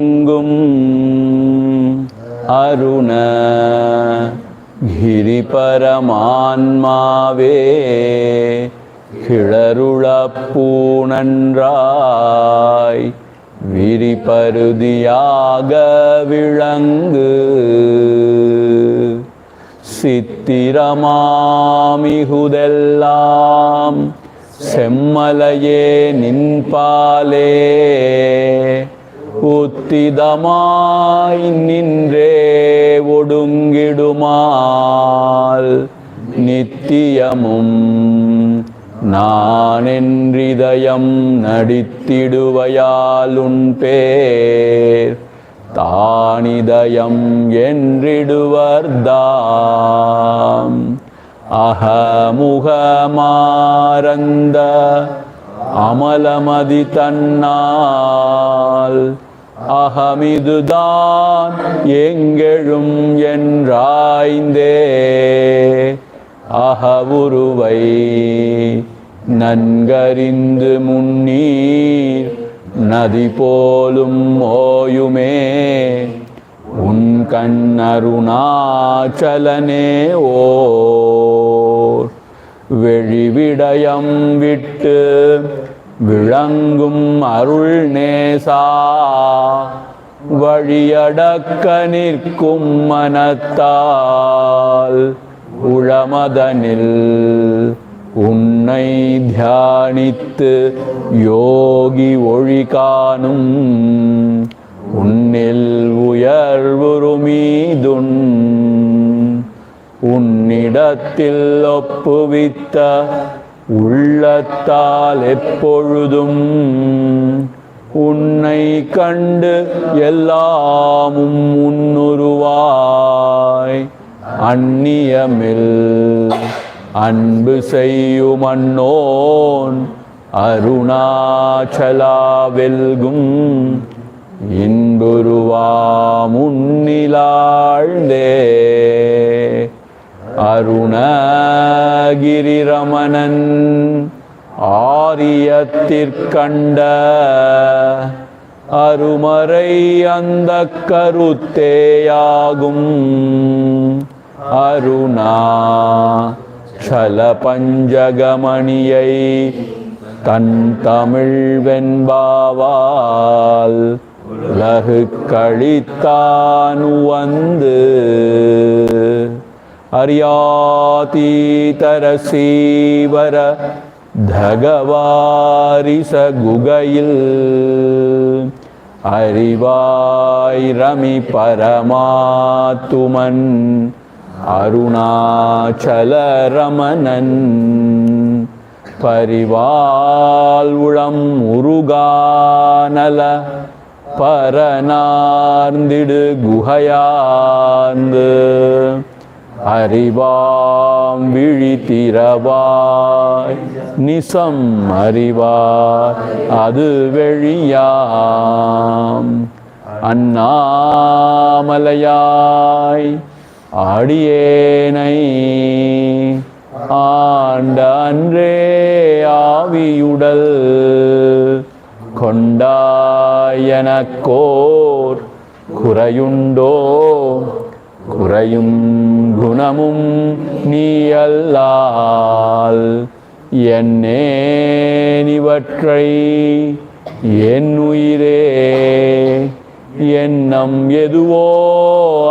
எங்கும் அருண கிரிபரமான்மாவே கிளருளப்பூணன்றாய் விரிபருதியாக விளங்கு சித்திரமாமிகுதெல்லாம் செம்மலையே நின்பாலே உத்திதமாய் நின்றே ஒடுங்கிடுமால் நித்தியமும் நானென்றிதயம் நடித்திடுவையாலுன் பேர் தானிதயம் என்றிடுவர்தாம் அகமுகமாரந்த அமலமதி தன்னால் அகமிதுதான் எங்கெழும் என்றாய்ந்தே அகவுருவை நன்கறிந்து முன்னீர் நதி போலும் ஓயுமே உன் கண்ணருணாச்சலனே ஓர் வெளிவிடயம் விட்டு விளங்கும் அருள் நேசா வழியடக்க நிற்கும் மனத்தால் உளமதனில் உன்னை தியானித்து யோகி ஒளி காணும் உன்னில் உயர்வுருமீதுன் உன்னிடத்தில் ஒப்புவித்த உள்ளத்தால் எப்பொழுதும் உன்னை கண்டு எல்லாமும் உன்னுருவாய் அந்நியமில் அன்பு செய்யும் அன்னோன் அருணாச்சலா வெல்கும் இன்புருவாமுன்னிலாழ்ந்தே அருணகிரிரமணன் ஆரியத்திற்கண்ட அருமறை அந்த கருத்தேயாகும் அருணாச்சல பஞ்சகமணியை தன் தமிழ் வெண்பாவால் உலகு கழித்தானு வந்து அரியாதீதரசீவர தகவாரிச குகையில் அறிவாய் ரமி பரமாத்துமன் அருணாச்சல ரமணன் பரிவால் உளம் உருகானல பரனார்ந்திடு குகையார்ந்து அறிவாம் விழித்திரவாய் நிசம் அறிவாய் அது வெளியாம் அண்ணாமலையாய் ஆடியேனை ஆண்ட அன்றே ஆவியுடல் கொண்டாயனக்கோர் குறையுண்டோ குறையும் குணமும் நீ அல்லால் என்னேனிவற்றை என் உயிரே எண்ணம் எதுவோ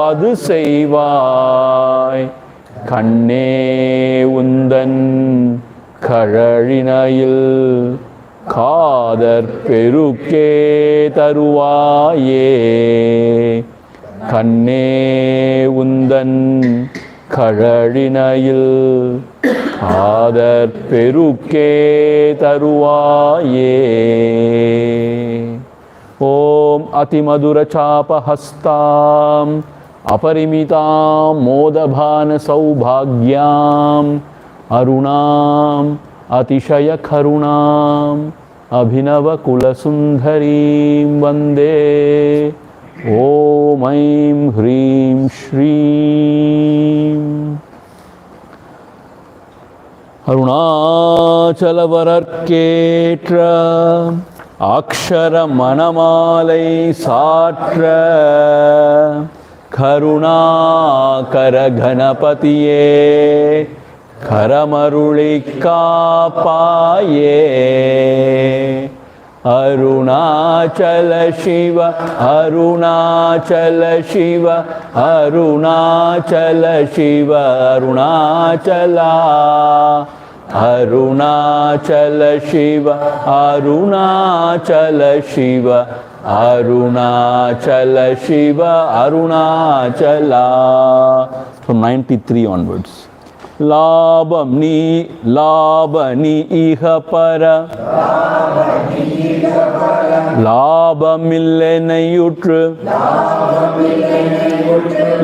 அது செய்வாய் கண்ணே உந்தன் கழழினையில் காதற் பெருக்கே தருவாயே கண்ணே உந்தன் கழழினையில் காதற் பெருக்கே தருவாயே. ஓம் அதிமதுர சாபஹஸ்தாம் அபரிமிதாம் மோதபான சௌபாக்யாம் அருணாம் அதிசய கருணாம் அபிநவ குலசுந்தரீம் வந்தே. ஓம் ஐம் ஹ்ரீம் ஸ்ரீம். அருணாச்சலவரற்கேற்ற Akshara Manamalai Satra Karunakara Ganapatiye Karamaruli Kapaye Arunachala Shiva, Arunachala Shiva, Arunachala Shiva, Arunachala, Arunachala Shiva, Arunachala Shiva, Arunachala Shiva, Arunachala. From 93 onwards. Labani iha para Labamillenayutru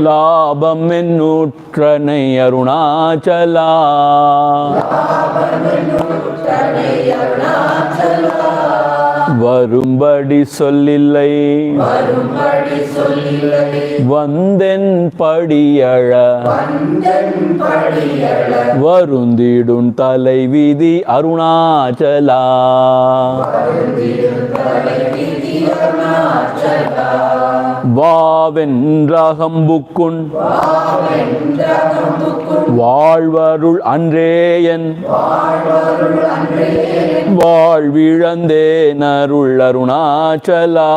Labamenutranai Arunachala வரும்படி சொல்லலை வந்தென் படியழ வருந்திடும் தலைவிதி அருணாச்சலா வாவென்றகம்புக்குன் வாழ்வருள் அன்றேயன் வாழ்விழந்தேன் அருள் அருணாச்சலா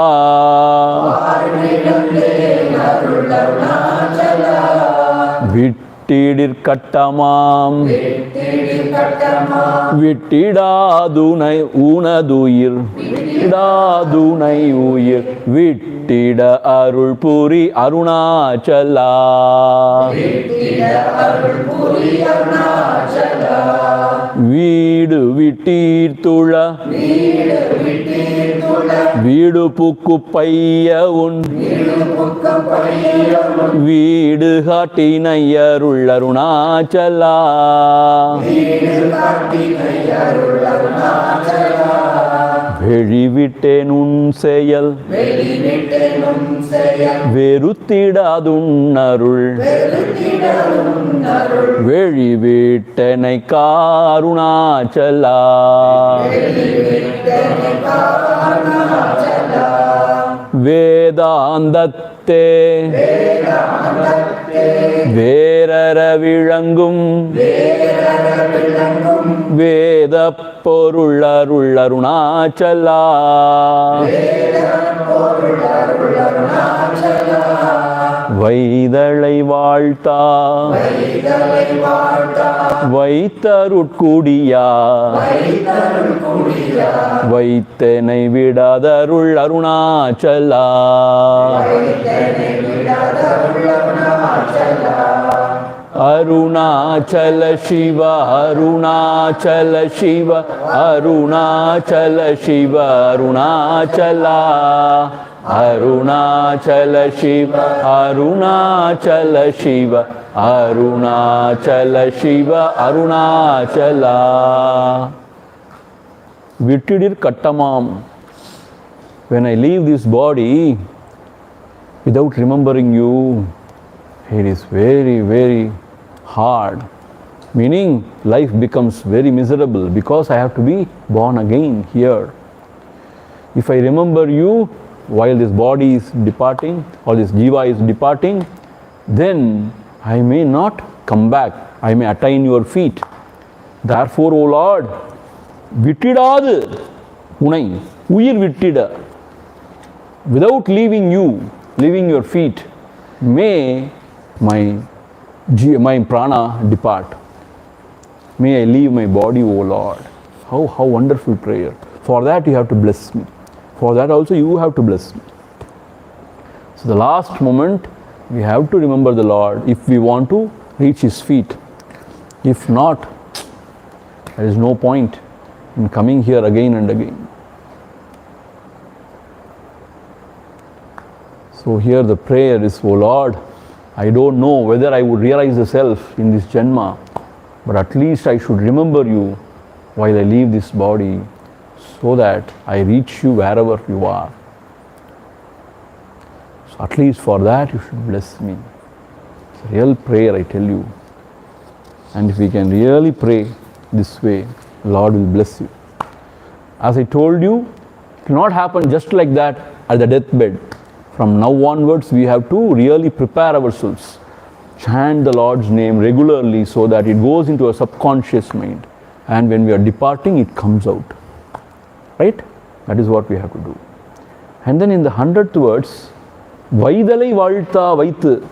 விட்டிடிற்கட்டமாம் விட்டிடாதுனை ஊனதுயிர் விட்டிடாதுனை உயிர் விட்டிட அருள் புரி அருணாச்சலா வீடு விட்டீர்த்துள வீடு புக்கு பைய உன் வீடு காட்டினை அருள் அருணாச்சலா வெளிவிட்டேன் உன் செயல் வெறுத்திடாதுன் அருள் வெளிவிட்டனை காருணாச்சலா வேதாந்தத்தே வேரற விளங்கும் வேத பொருள் அருள் அருணாச்சலா வைதளை வாழ்த்தா வைத்தருட்குடியா வைத்தனை விடாதருள் அருணாச்சலா அருணாச்சல சிவ அருணாச்சல சிவ அருணாச்சல சிவ அருணாச்சலா அருணாச்சல சிவ அருணாச்சல சிவ அருணாச்சல சிவ Arunachala விட்டிடிற் கட்டமாம். When I leave this body without remembering you, it is very, very hard. Meaning life becomes very miserable because I have to be born again here. If I remember you while this body is departing or this jiva is departing, then I may not come back. I may attain your feet. Therefore, O Lord, விட்டிடாது உனை உயிர் விட்டிட, without leaving you, leaving your feet, may my prana depart. May I leave my body, O Lord. How wonderful prayer. For that you have to bless me. For that also you have to bless me. So the last moment we have to remember the Lord if we want to reach His feet. If not, there is no point in coming here again and again. So here the prayer is, O Lord, I don't know whether I would realize the self in this Janma, but at least I should remember you while I leave this body so that I reach you wherever you are. So at least for that you should bless me. It's a real prayer, I tell you. And if we can really pray this way, the Lord will bless you. As I told you, It will not happen just like that at the deathbed. From now onwards, we have to really prepare ourselves. Chant the Lord's name regularly so that it goes into a subconscious mind. And when we are departing, it comes out. Right? That is what we have to do. And then in the 100th words, Vaidalai Valta Vaitu.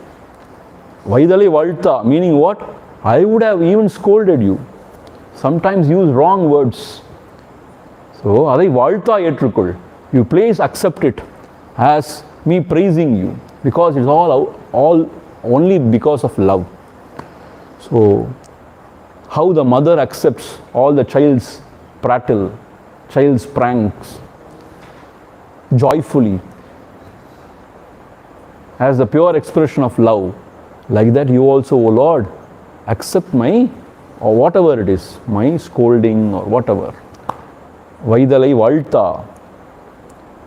Vaidalai Valta, meaning what? I would have even scolded you. Sometimes use wrong words. So, Adai Valta Yetrukul. You please accept it as me praising you, because it's all only because of love. So, how the mother accepts all the child's prattle, child's pranks, joyfully, as the pure expression of love, like that you also, O Lord, accept my, or whatever it is, my scolding or whatever. Vaidalai Valta.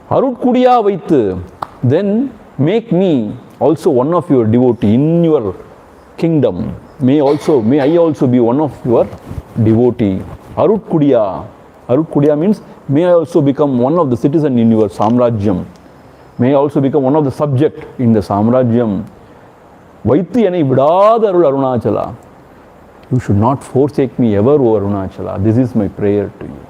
Arutkudiya Vaitu. Then make me also one of your devotee in your kingdom. May I also be one of your devotee. Arutkudiya. Arutkudiya means may I also become one of the citizen in your samrajyam. May I also become one of the subject in the samrajyam. Vaitu enai vidada Arunachala. You should not forsake me ever, O Arunachala. This is my prayer to you.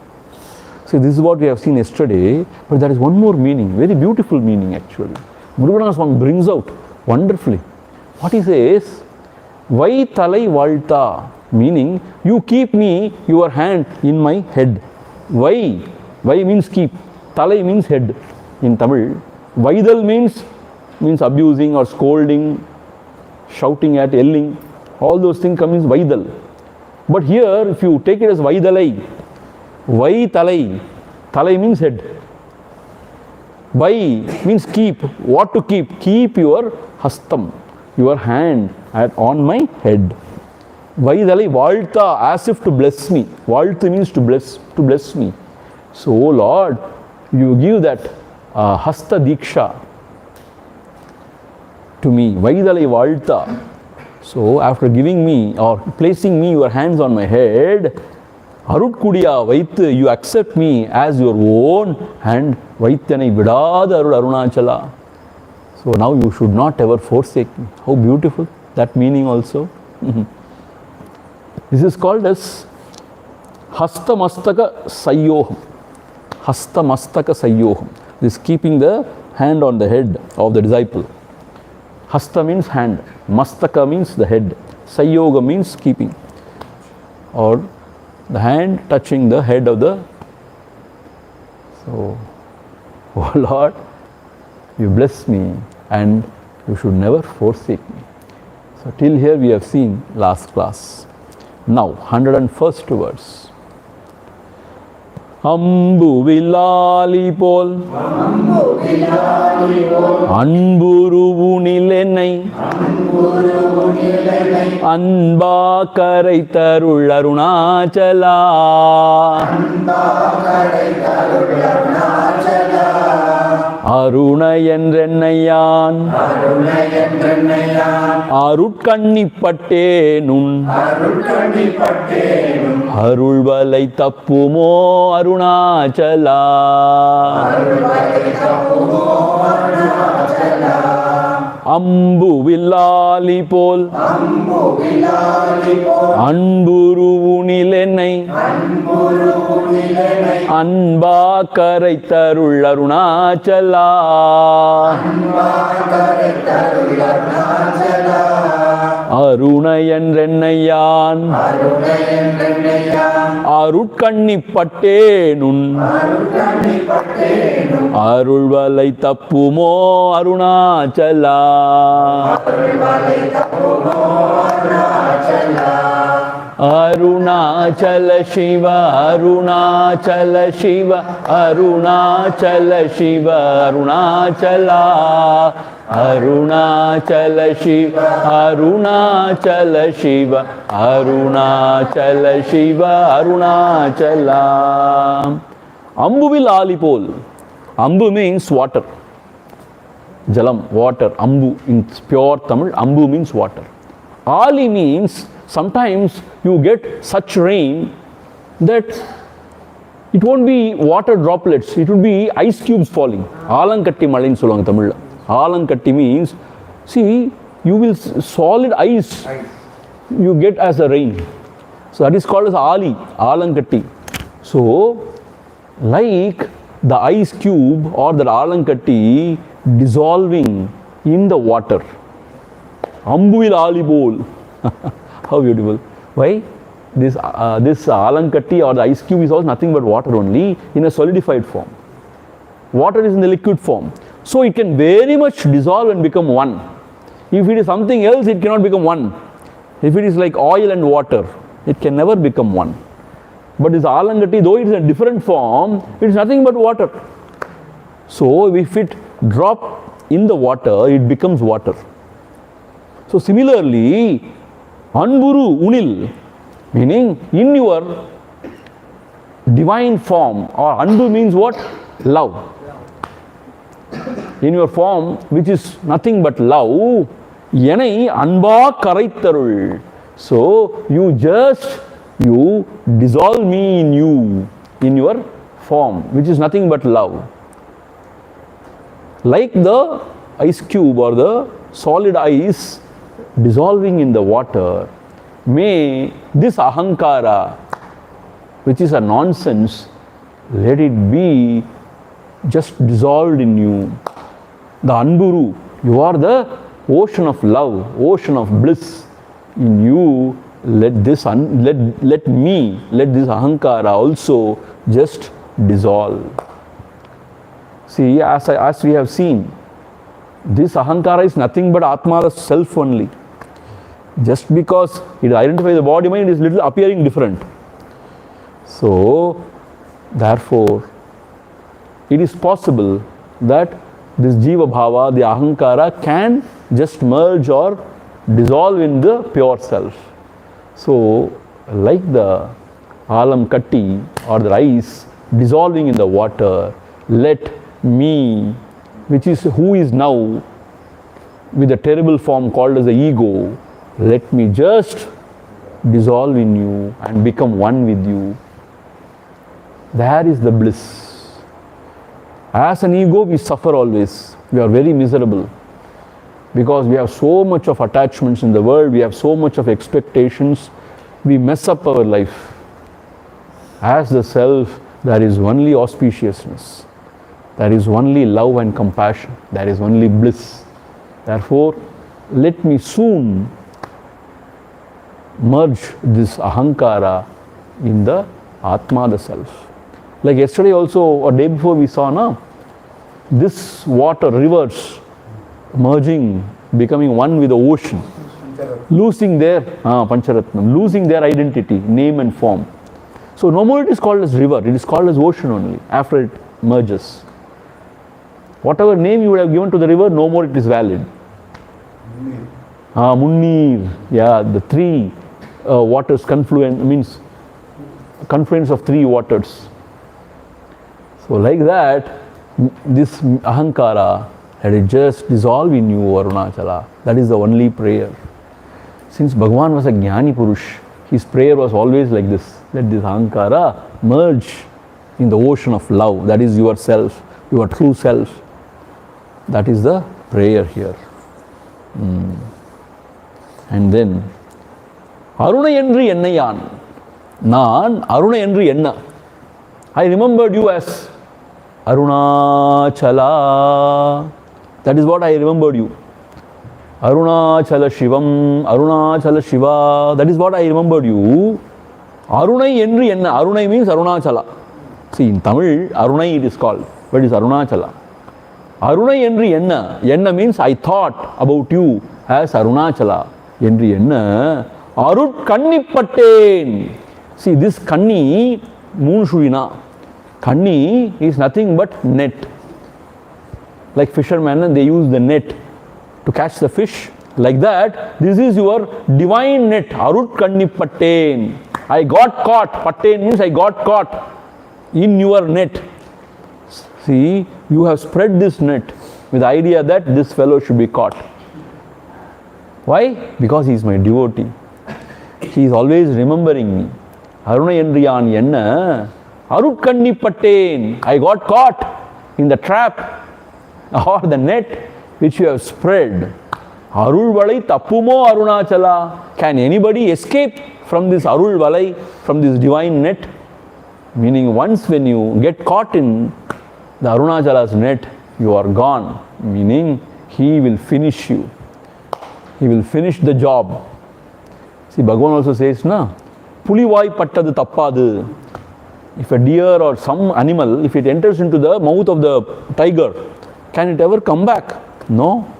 So this is what we have seen yesterday, but there is one more meaning, very beautiful meaning actually. Tiruvannamalai Swami brings out wonderfully. What he says, Vai Talai Valta, meaning you keep me, your hand in my head. Vai means keep, Talai means head in Tamil. Vaidal means abusing or scolding, shouting at, yelling. All those things come in Vaidal. But here, if you take it as Vaidalai, Vai Talai, Talai means head. Vai means keep. What to keep? Keep your hastam, your hand on my head. Vaidalai Valta, as if to bless me. Valta means to bless me. So, O Lord, you give that hasta diksha to me. Vaidalai Valta. So, after giving me or placing me your hands on my head, Arutkudiya Vaitu, you accept me as your own, and Vaityanai Vidada Arunachala. So now you should not ever forsake me. How beautiful that meaning also. This is called as Hastamastaka Sayyoham. Hastamastaka Sayyoham. This keeping the hand on the head of the disciple. Hasta means hand, Mastaka means the head, Sayyoga means keeping, or the hand touching the head of the. So, oh Lord, you bless me and you should never forsake me. So, till here we have seen last class. Now, 101st verse. Ambu Villali Pol Anburu Nilennai Anba Karai Tarul Arunachala Aruna Yenrennayan Arutkannipatteenun Arulvalai Tappumo Arunachala Ambu Villali Pol Anburu Nilennai Anba Karai Tarul Arunachala Aruna Yenrennayan Arutkannipatteenun Arulvalai Tappumo Arunachala Arunachala Shiva, Arunachala Shiva, Arunachala Shiva, Arunachala, Arunachala Shiva, Arunachala Shiva, Arunachala Shiva, Arunachala. Ambu Villali Pol. Ambu means water. Jalam, water. Ambu in pure Tamil. Ambu means water. Ali means sometimes you get such rain that it won't be water droplets, it will be ice cubes falling. Alankatti Malai solvanga Tamil. Alankatti means, see, you will solid ice you get as a rain. So that is called as Ali, Alankatti. So, like the ice cube or the Alankatti dissolving in the water. Ambuil Ali bowl. How beautiful. Why? This Alankatti or the ice cube is also nothing but water only in a solidified form. Water is in the liquid form. So it can very much dissolve and become one. If it is something else, it cannot become one. If it is like oil and water, it can never become one. But this Alankatti, though it is in a different form, it is nothing but water. So if it drop in the water, it becomes water. So similarly, Anburu Unil, meaning in your divine form, or Anbu means what? Love. In your form, which is nothing but love, Yenai Anba Karaittarul. So you dissolve me in you, in your form, which is nothing but love. Like the ice cube or the solid ice dissolving in the water, may this ahankara, which is a nonsense, let it be just dissolved in you. The Anburu, you are the ocean of love, ocean of bliss. In you, let this ahankara also just dissolve. See, as we have seen, this ahankara is nothing but Atma, the self only. Just because it identifies the body mind, it is little appearing different. So, therefore, it is possible that this Jiva Bhava, the Ahankara, can just merge or dissolve in the pure self. So, like the Alam Katti or the ice dissolving in the water, let me, which is who is now with a terrible form called as the ego, let me just dissolve in you and become one with you. There is the bliss. As an ego, we suffer always. We are very miserable because we have so much of attachments in the world, we have so much of expectations, we mess up our life. As the self, there is only auspiciousness, there is only love and compassion, there is only bliss. Therefore, let me soon merge this ahankara in the Atma, the self. Like yesterday also, or day before we saw, this water, rivers, merging, becoming one with the ocean, losing their Pancharatnam, losing their identity, name and form. So no more it is called as river, it is called as ocean only after it merges. Whatever name you would have given to the river, no more it is valid. Munir, yeah, the three waters confluence, means confluence of three waters. So like that, this ahankara, let it just dissolve in you, Arunachala. That is the only prayer. Since Bhagavan was a Jnani Purush, his prayer was always like this. Let this ahankara merge in the ocean of love. That is your self, your true self. That is the prayer here. And then, Aruna Endri Ennayan. Naan Aruna Endri Enna. I remembered you as Arunachala. That is what I remembered you. Arunachala Shivam, Arunachala Shiva. That is what I remembered you. Arunai Endri Enna. Arunai means Arunachala. See, in Tamil, Arunai it is called, but it is Arunachala. Arunai Endri Enna. Enna means I thought about you as Arunachala. Endri Enna. Arut Kanni Patten. See, this Kanni, Moon Shurina. Kanni is nothing but net. Like fishermen, they use the net to catch the fish. Like that, this is your divine net. Arut Kanni Patten. I got caught. Patten means I got caught in your net. See, you have spread this net with the idea that this fellow should be caught. Why? Because he is my devotee. He is always remembering me. Aruna Endriyan Enna Arutkanni Patten, I got caught in the trap or the net which you have spread. Arul Valai Tappumo Arunachala. Can anybody escape from this Arul Valai, from this divine net? Meaning once when you get caught in the Arunachala's net, you are gone. Meaning he will finish you. He will finish the job. See, Bhagavan also says, na, Pulivai pattadu tappadu. If a deer or some animal, if it enters into the mouth of the tiger, can it ever come back? No.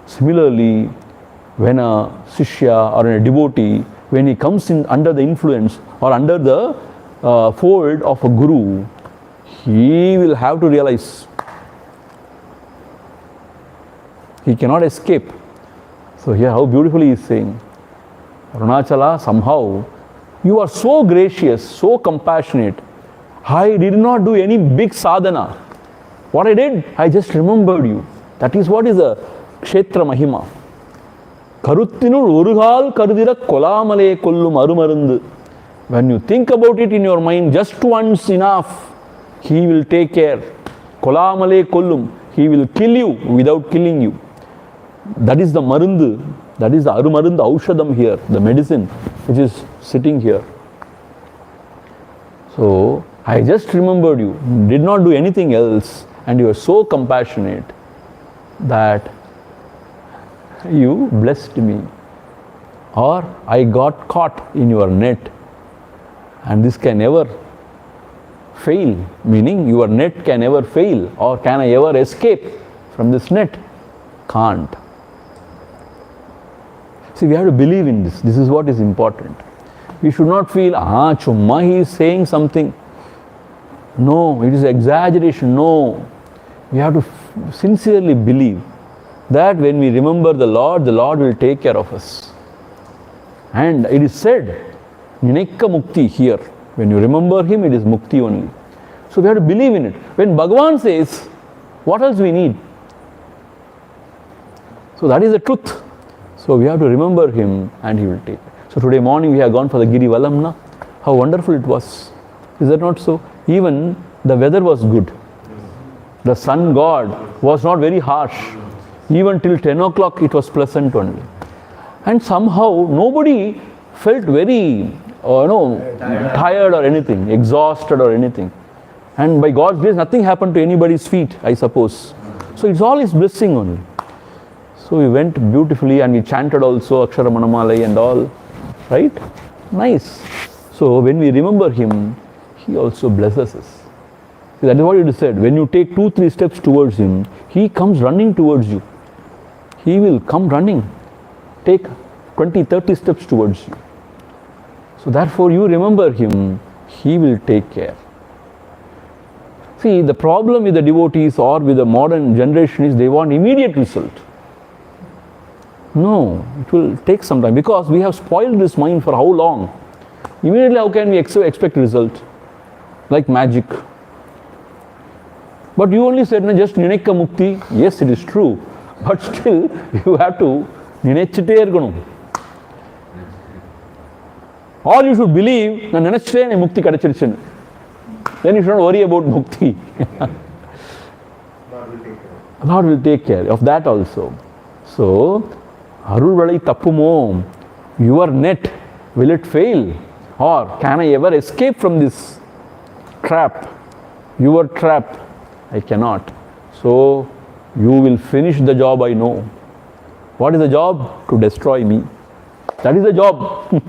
Similarly, when a Shishya or a devotee, when he comes in under the influence or under the fold of a guru, he will have to realize he cannot escape. So here how beautifully he is saying, Arunachala, somehow you are so gracious, so compassionate. I did not do any big sadhana. What I did, I just remembered you. That is what is the Kshetra Mahima. Karuttinul Urugal Kardira Kolamale Kollum Arumarundu. When you think about it in your mind just once enough, he will take care. Kolamale Kollum. He will kill you without killing you. That is the Marundu. That is the Arumarundu Aushadam here, the medicine which is sitting here. So, I just remembered you, did not do anything else, and you are so compassionate that you blessed me. Or I got caught in your net, and this can never fail, meaning your net can never fail, or can I ever escape from this net? Can't. See, we have to believe in this. This is what is important. We should not feel, chumma, he is saying something. No, it is exaggeration. No. We have to sincerely believe that when we remember the Lord will take care of us. And it is said, Ninekka Mukti here. When you remember him, it is Mukti only. So we have to believe in it. When Bhagavan says, what else we need? So that is the truth. So we have to remember him and he will take it. So today morning we have gone for the Giri Valamna. How wonderful it was. Is that not so? Even the weather was good. The sun god was not very harsh. Even till 10 o'clock it was pleasant only. And somehow nobody felt very tired or anything, exhausted or anything. And by God's grace nothing happened to anybody's feet, I suppose. So it's all his blessing only. So we went beautifully and we chanted also Akshara Malai and all. Right? Nice. So when we remember him, he also blesses us. See, that is what it is said. When you take 2-3 steps towards him, he comes running towards you. He will come running. Take 20-30 steps towards you. So therefore you remember him, he will take care. See, the problem with the devotees or with the modern generation is they want immediate result. No, it will take some time because we have spoiled this mind for how long? Immediately how can we expect result? Like magic. But you only said, just Ninekka Mukti. Yes, it is true. But still, you have to Ninechite irkanum. Or you should believe, na Ninechite Mukti kadachirichenu. Then you should not worry about Mukti. Lord will take care of that also. So, Arul Valai Tappumo, your net, will it fail? Or can I ever escape from this trap? Your trap, I cannot. So, you will finish the job, I know. What is the job? To destroy me. That is the job.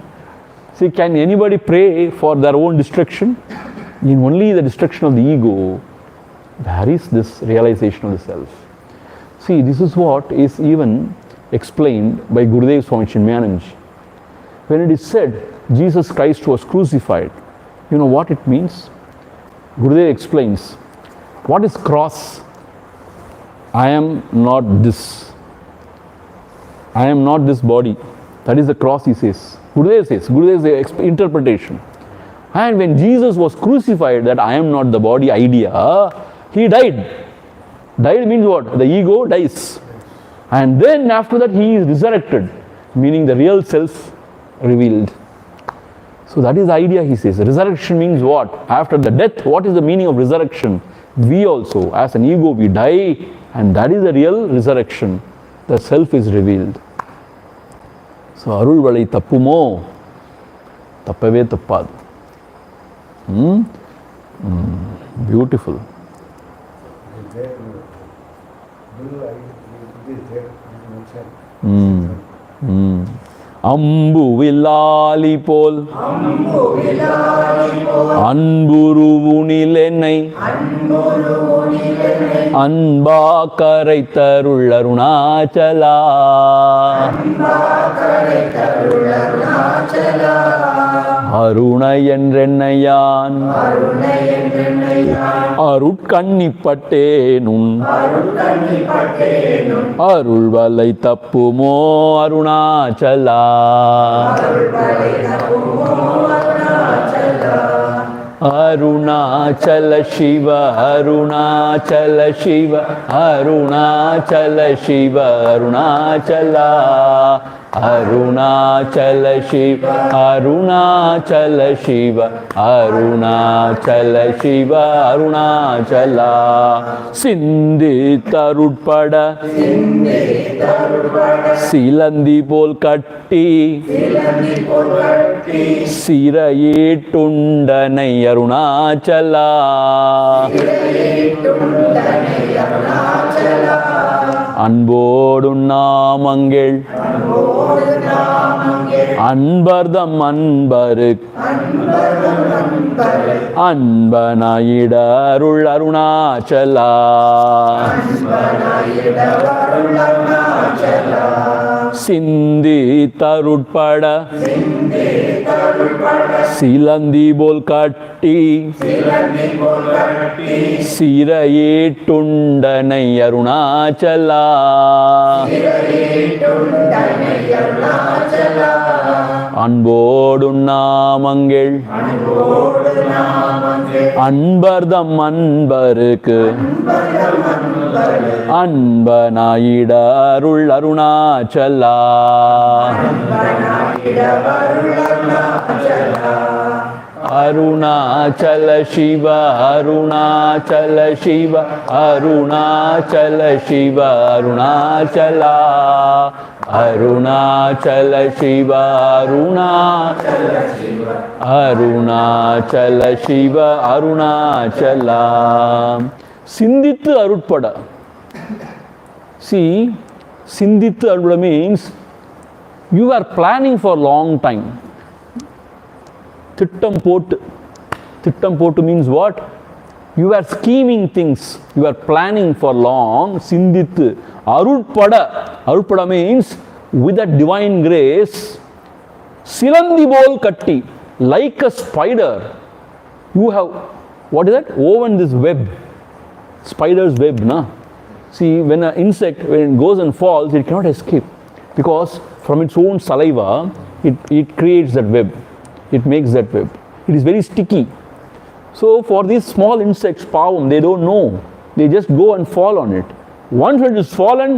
See, can anybody pray for their own destruction? In only the destruction of the ego, there is this realization of the self. See, this is what is even explained by Gurudev Swami Chinmayanand. When it is said, Jesus Christ was crucified, you know what it means? Gurudev explains, what is cross? I am not this. I am not this body. That is the cross, he says. Gurudev says, Gurudev's interpretation. And when Jesus was crucified, that I am not the body idea, he died. Died means what? The ego dies. And then after that he is resurrected, meaning the real self revealed. So that is the idea, he says. Resurrection means what? After the death, what is the meaning of resurrection? We also, as an ego, we die, and that is the real resurrection. The self is revealed. So, Arul Valai Tappumo, Tappave Tappad. Beautiful. அம்பு வில்லாலி போல் அன்புருவுனில் என்னை அன்பா கரை தருள் அருணாச்சலா அருண என்றென்னையான் அருட்கண்ணிப்பட்டேனும் அருள் வலை தப்புமோ அருணாச்சலா அருணாச்சல சிவ அருணாச்சல சிவ அருணாச்சல சிவ அருணாச்சலா அருணாச்சல சிவ அருணாச்சல சிவ அருணாச்சல சிவ அருணாச்சலா சிந்தித்தருட்பட சிலந்தி போல் கட்டி சிறையீட்டுண்டனை அருணாச்சலா அன்போடு நாமங்கள் அன்பர்தம் அன்பரு அன்பனாயிட அருள் அருணாச்சலா சிந்தி தருட்பட சிலந்தி போல் கட்டி சிறையீட்டுண்டனை அருணாச்சலா அன்போடு நாமங்கள் அன்பர்தம் அன்பருக்கு அன்பனாயிட அருள் அருணாச்சலா அருணாச்சல சிவ அருணாச்சல சிவ அருணாச்சல சிவ அருணாச்சலா அருணாச்சல சிவ அருணாச்சல சிவ அருணாச்சலா சிந்தித்து அருட்பட. See, சிந்தித்து அருட்பட means you are planning for long time. திட்டம் போட்டு means what? You are scheming things, you are planning for long. சிந்தித்து அருட்பட means with that divine grace, சிலந்தி போல் கட்டி, like a spider, you have, what is that? Woven this web, spider's web, na? See, when an insect, when it goes and falls, it cannot escape, because from its own saliva, it creates that web. It makes that web. It is very sticky. So for these small insects, pavam, they don't know. They just go and fall on it. Once it is fallen,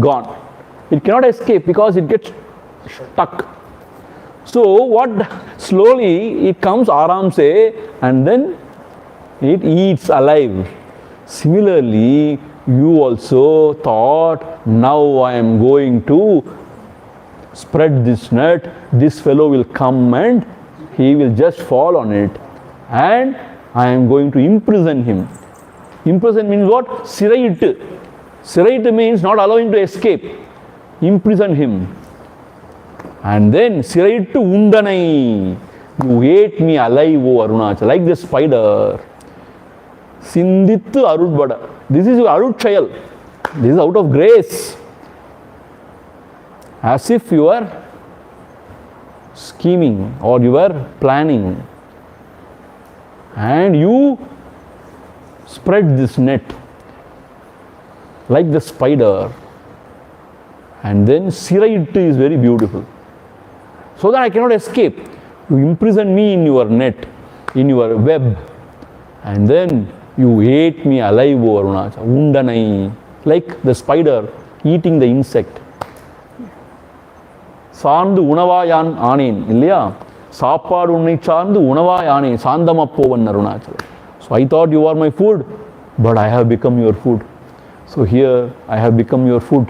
gone. It cannot escape because it gets stuck. So what? Slowly it comes aram se, and then it eats alive. Similarly, you also thought, now I am going to spread this net. This fellow will come and he will just fall on it, and I am going to imprison him. Imprison means what? Siraitu. Siraitu means not allowing to escape. Imprison him. And then Siraitu undanai. You ate me alive, O Arunachala, like the spider. Sindittu arudbada. This is arutchayal. This is out of grace. As if you are scheming or you are planning, and you spread this net like the spider, and then Siraitu is very beautiful, so that I cannot escape. You imprison me in your net, in your web, and then you ate me alive, O Arunachala, undanai, like the spider eating the insect. சார்ந்து உணவாயான் ஆனேன் இல்லையா? சாப்பாடு உன்னை சார்ந்து உணவாய் ஆனே சாந்தமப்போவன் Arunachal. So I thought you are my food, but I have become your food. So here I have become your food.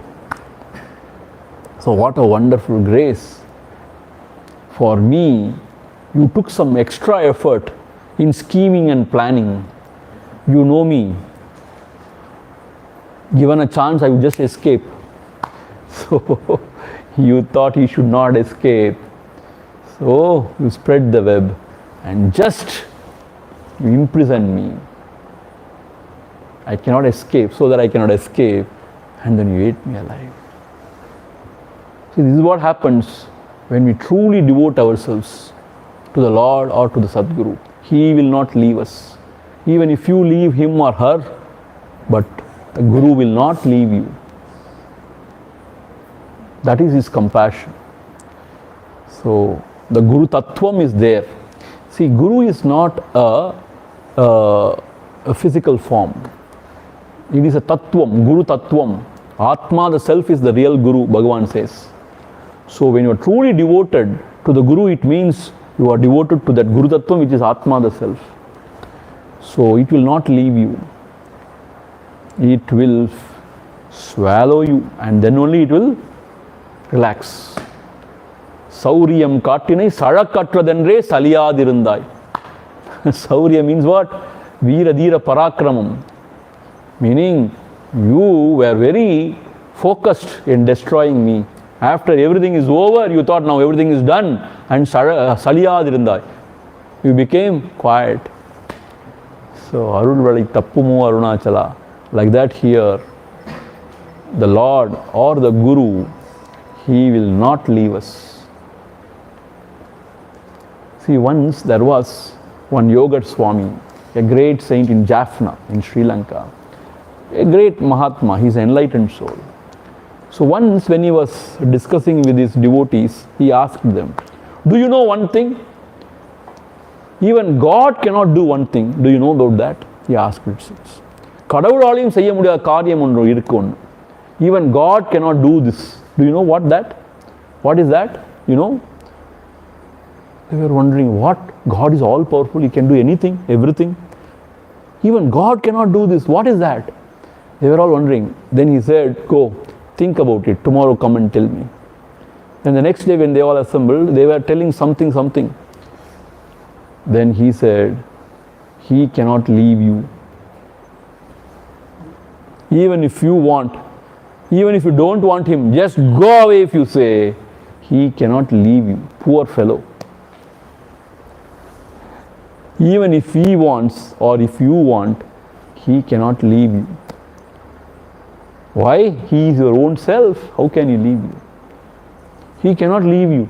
So what a wonderful grace. For me, you took some extra effort in scheming and planning. You know me. Given a chance, I would just escape. So you thought you should not escape. So you spread the web and just you imprison me. I cannot escape, so that I cannot escape, and then you ate me alive. See, this is what happens when we truly devote ourselves to the Lord or to the Sadguru. He will not leave us. Even if you leave him or her, but the Guru will not leave you. That is his compassion. So the Guru Tattvam is there. See, Guru is not a physical form. It is a Tattvam, Guru Tattvam. Atma, the self, is the real Guru, Bhagavan says. So when you are truly devoted to the Guru, it means you are devoted to that Guru Tattvam, which is Atma, the self. So it will not leave you. It will swallow you, and then only it will relax. Sauriyam kattinai salakkattradendre saliyadirundai. Saurya means what? Veera Dheera Parakramam. Meaning, you were very focused in destroying me. After everything is over, you thought now everything is done, and saliyadirundai. You became quiet. So, Arunvalai Tappumu Arunachala. Like that here, the Lord or the Guru, he will not leave us. See, once there was one Yogat Swami, a great saint in Jaffna in Sri Lanka, a great Mahatma, he is an enlightened soul. So once when he was discussing with his devotees, he asked them, do you know one thing? Even God cannot do one thing. Do you know about that? He asked it. கடவுளாலையும் செய்ய முடியாத காரியம் ஒன்று இருக்கு ஒன்று. Even God cannot do this. Do you know what that? What is that? You know? They were wondering, what? God is all powerful. He can do anything, everything. Even God cannot do this. What is that? They were all wondering. Then he said, go, think about it. Tomorrow come and tell me. And the next day when they all assembled, they were telling something. Then he said, he cannot leave you. Even if you want, even if you don't want him, just go away if you say, he cannot leave you. Poor fellow. Even if he wants or if you want, he cannot leave you. Why? He is your own self. How can he leave you? He cannot leave you.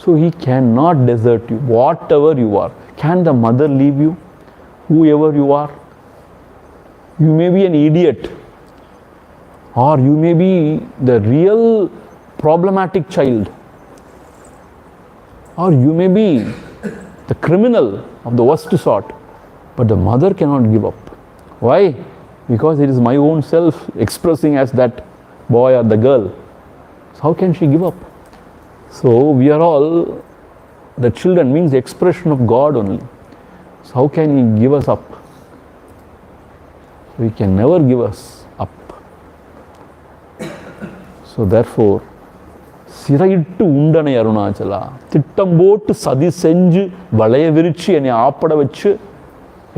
So he cannot desert you, whatever you are. Can the mother leave you? Whoever you are. You may be an idiot, or you may be the real problematic child, or you may be the criminal of the worst sort, but the mother cannot give up. Why? Because it is my own self expressing as that boy or the girl. So how can she give up? So we are all, the children means the expression of God only. So how can he give us up? He can never give us up. So therefore, சிறையிட்டு உண்டனை Arunachala, திட்டம் போட்டு சதி செஞ்சு வளைய விரிச்சு என்னை ஆப்பட வச்சு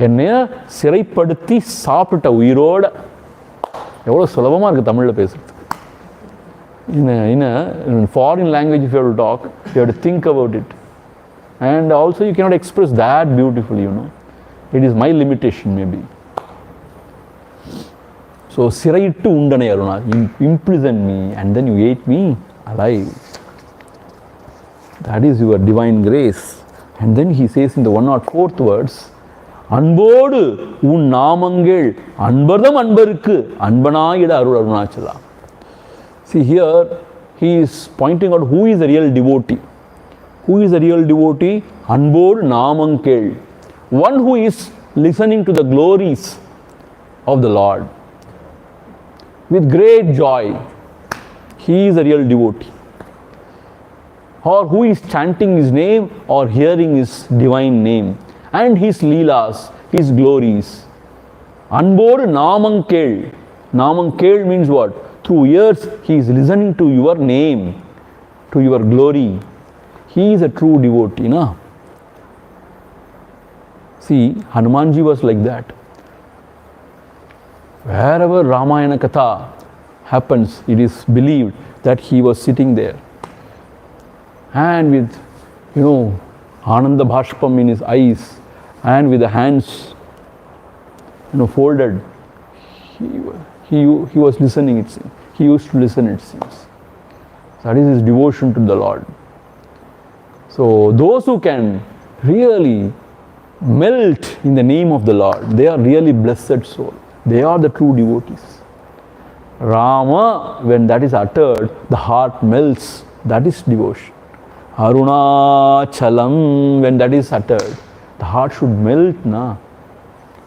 என்னைய சிறைப்படுத்தி சாப்பிட்ட உயிரோட. எவ்வளோ சுலபமாக இருக்குது தமிழில் பேசுறதுக்கு. In a foreign language, if you have to talk, you have to think about it. And also you cannot express that beautifully, you know. It is my limitation maybe. So, சிறையிட்டு உண்டனை Aruna, you imprisoned me and then you ate me alive. That is your divine grace. And then he says in the 104th verse, அன்போடு உன் நாமங்கள் அன்பர்தம் அன்பருக்கு அன்பனாயிட அருள் Arunachala. See here, he is pointing out who is the real devotee. Who is the real devotee? அன்போடு நாமங்கள். One who is listening to the glories of the Lord with great joy. He is a real devotee. or who is chanting his name or hearing his divine name and his leelas, his glories. Anbodu Namankel. Namankel means what? Through ears he is listening to your name, to your glory. He is a true devotee. Na? See, Hanumanji was like that. Wherever Ramayana Katha happens, it is believed that he was sitting there. And with, Ananda Bhashpam in his eyes and with the hands, folded, he was listening, it seems. He used to listen, it seems. That is his devotion to the Lord. So those who can really melt in the name of the Lord, they are really blessed soul. They are the true devotees. Rama, when that is uttered, the heart melts. That is devotion. Arunachalam, when that is uttered, the heart should melt. Na?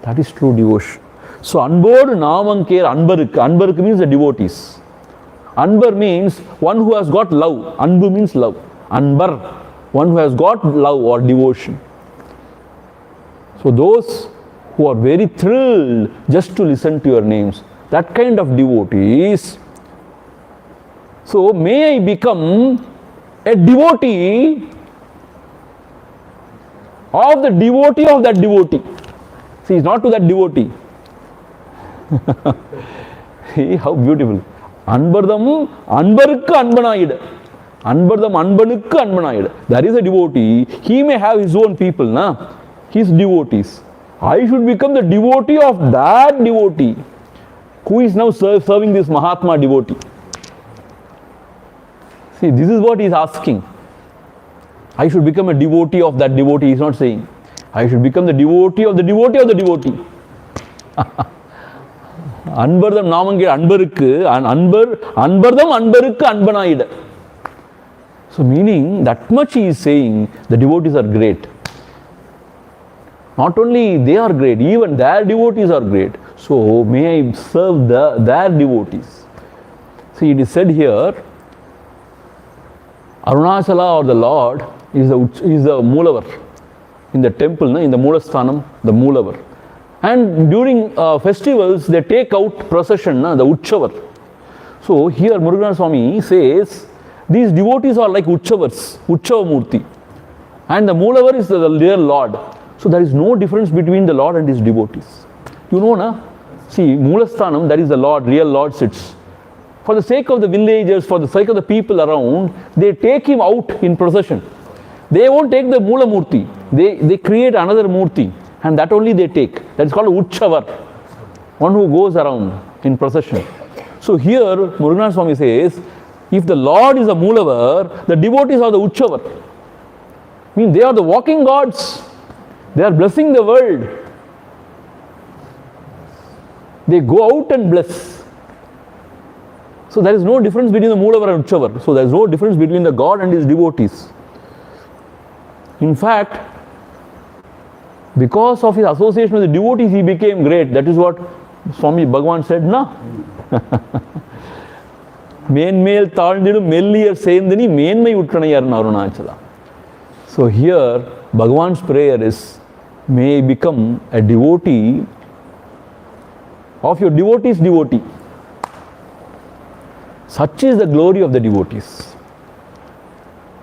That is true devotion. So, Anbodu Namankir, Anbaruk means the devotees. Anbar means one who has got love. Anbu means love. Anbar, one who has got love or devotion. So, those who are very thrilled just to listen to your names, that kind of devotees. So, may I become a devotee of the devotee of that devotee. See, it's not to that devotee. See how beautiful. Anbardam Anbarukku Anbanayid. Anbardam Anbanukku Anbanayid. There is a devotee. He may have his own people, na? His devotees. I should become the devotee of that devotee who is now serving this Mahatma devotee. See, this is what he is asking. I should become a devotee of that devotee. He is not saying, I should become the devotee of the devotee of the devotee. Anbardam Namangir Anbarukku, Anbardam Anbarukku Anbanayida. So, meaning that much he is saying, the devotees are great. Not only they are great, even their devotees are great. So, may I serve their devotees. See, it is said here, Arunachala or the Lord is the Moolavar. In the temple, in the Moolasthanam, the Moolavar. And during festivals, they take out procession, the Uchavar. So, here Murugan Swami says, these devotees are like Uchavars, Uchava Murti. And the Moolavar is the real Lord. So, there is no difference between the Lord and his devotees. You know, na? See, Moolasthanam, that is the Lord, real Lord sits. For the sake of the villagers, for the sake of the people around, they take him out in procession. They won't take the Moola Murti. They create another Murti. And that only they take. That is called Uchavar. One who goes around in procession. So here, Murugan Swami says, if the Lord is a Moolavar, the devotees are the Uchavar. I mean, they are the walking gods. They are blessing the world. They go out and bless. So there is no difference between the Moolavar and Uchavar. So there is no difference between the God and his devotees. In fact, because of his association with the devotees, he became great. That is what Swami Bhagavan said, na? Menmel Thalnidum Melliyar Sendani Menmai Uttanayar Arunachala. So here, Bhagavan's prayer is, may I become a devotee of your devotee's devotee. Such is the glory of the devotees.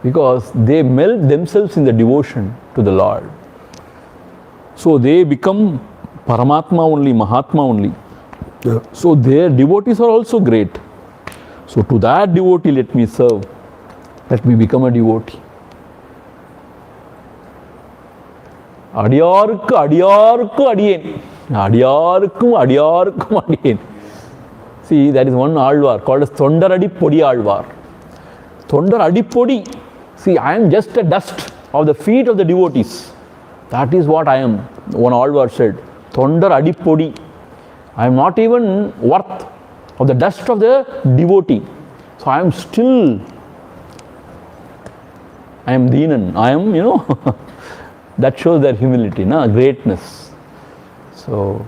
Because they melt themselves in the devotion to the Lord. So they become Paramatma only, Mahatma only. Yeah. So their devotees are also great. So to that devotee let me serve. Let me become a devotee. Adiyarukku adiyen. Adiyarukkum adiyen. See, there is one Alvar called as Thondaradi Podi Alvar. Thondaradi Podi. See, I am just a dust of the feet of the devotees. That is what I am. One Alvar said, Thondar Adipodi. I am not even worth of the dust of the devotee. So I am still, I am Deenan. I am, that shows their humility, greatness. So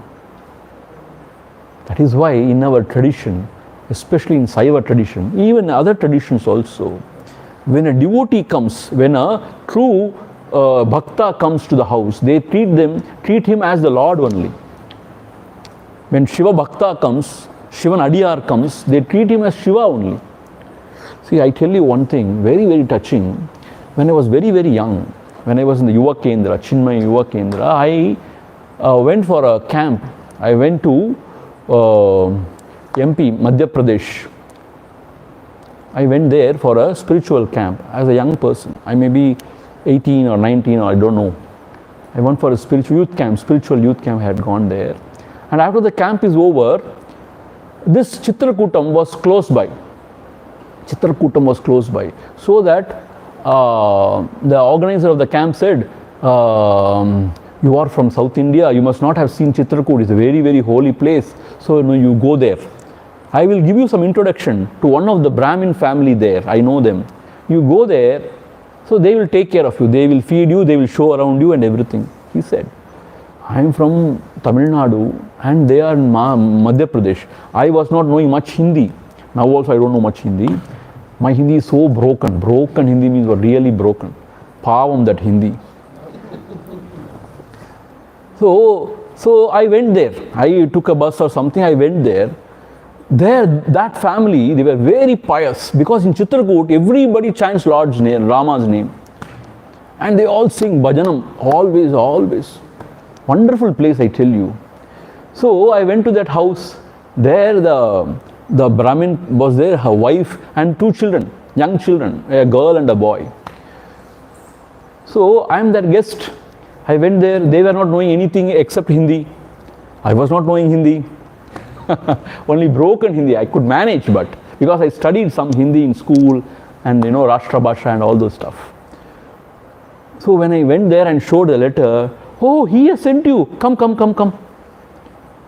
that is why in our tradition, especially in Saiva tradition, even other traditions also, when a devotee comes, when a true bhakta comes to the house, they treat him as the Lord only. When Shiva Bhakta comes, Shivan Adiyar comes, they treat him as Shiva only. See, I tell you one thing, very, very touching. When I was very, very young, when I was in the Yuva Kendra, Chinmay Yuva Kendra, I went for a camp. I went to MP, Madhya Pradesh. I went there for a spiritual camp as a young person. I may be 18 or 19 or I don't know. I went for a spiritual youth camp I had gone there. And after the camp is over, this Chitrakutam was close by. So that the organizer of the camp said, you are from South India, you must not have seen Chitrakoot. It's a very, very holy place. So you go there. I will give you some introduction to one of the Brahmin family there. I know them. You go there, so they will take care of you. They will feed you, they will show around you and everything. He said, I am from Tamil Nadu and they are in Madhya Pradesh. I was not knowing much Hindi. Now also I don't know much Hindi. My Hindi is so broken. Broken Hindi means really broken. Pavam that Hindi. So I went there. I took a bus or something, I went there. There, that family, they were very pious because in Chitrakoot, everybody chants Lord's name, Rama's name. And they all sing bhajanam, always. Wonderful place, I tell you. So I went to that house. There the Brahmin was there, her wife and two children, young children, a girl and a boy. So I am their guest. I went there, they were not knowing anything except Hindi. I was not knowing Hindi. Only broken Hindi. I could manage, but because I studied some Hindi in school and Rashtra Bhasha and all those stuff. So when I went there and showed the letter, oh, he has sent you, come.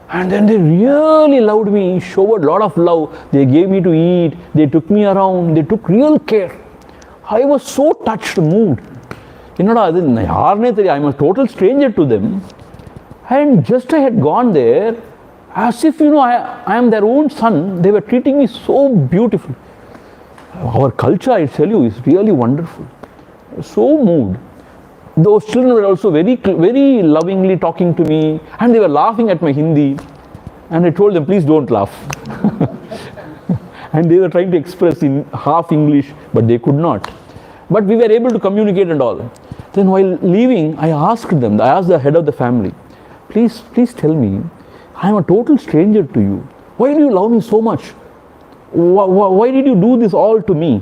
And then they really loved me, showed a lot of love. They gave me to eat, they took me around, they took real care. I was so touched, moved. I am a total stranger to them. And just I had gone there, as if, I am their own son. They were treating me so beautifully. Our culture, I tell you, is really wonderful. So moved. Those children were also very, very lovingly talking to me, and they were laughing at my Hindi. And I told them, please don't laugh. And they were trying to express in half English, but they could not. But we were able to communicate and all. Then while leaving, I asked the head of the family, please tell me, I am a total stranger to you. Why do you love me so much? Why did you do this all to me?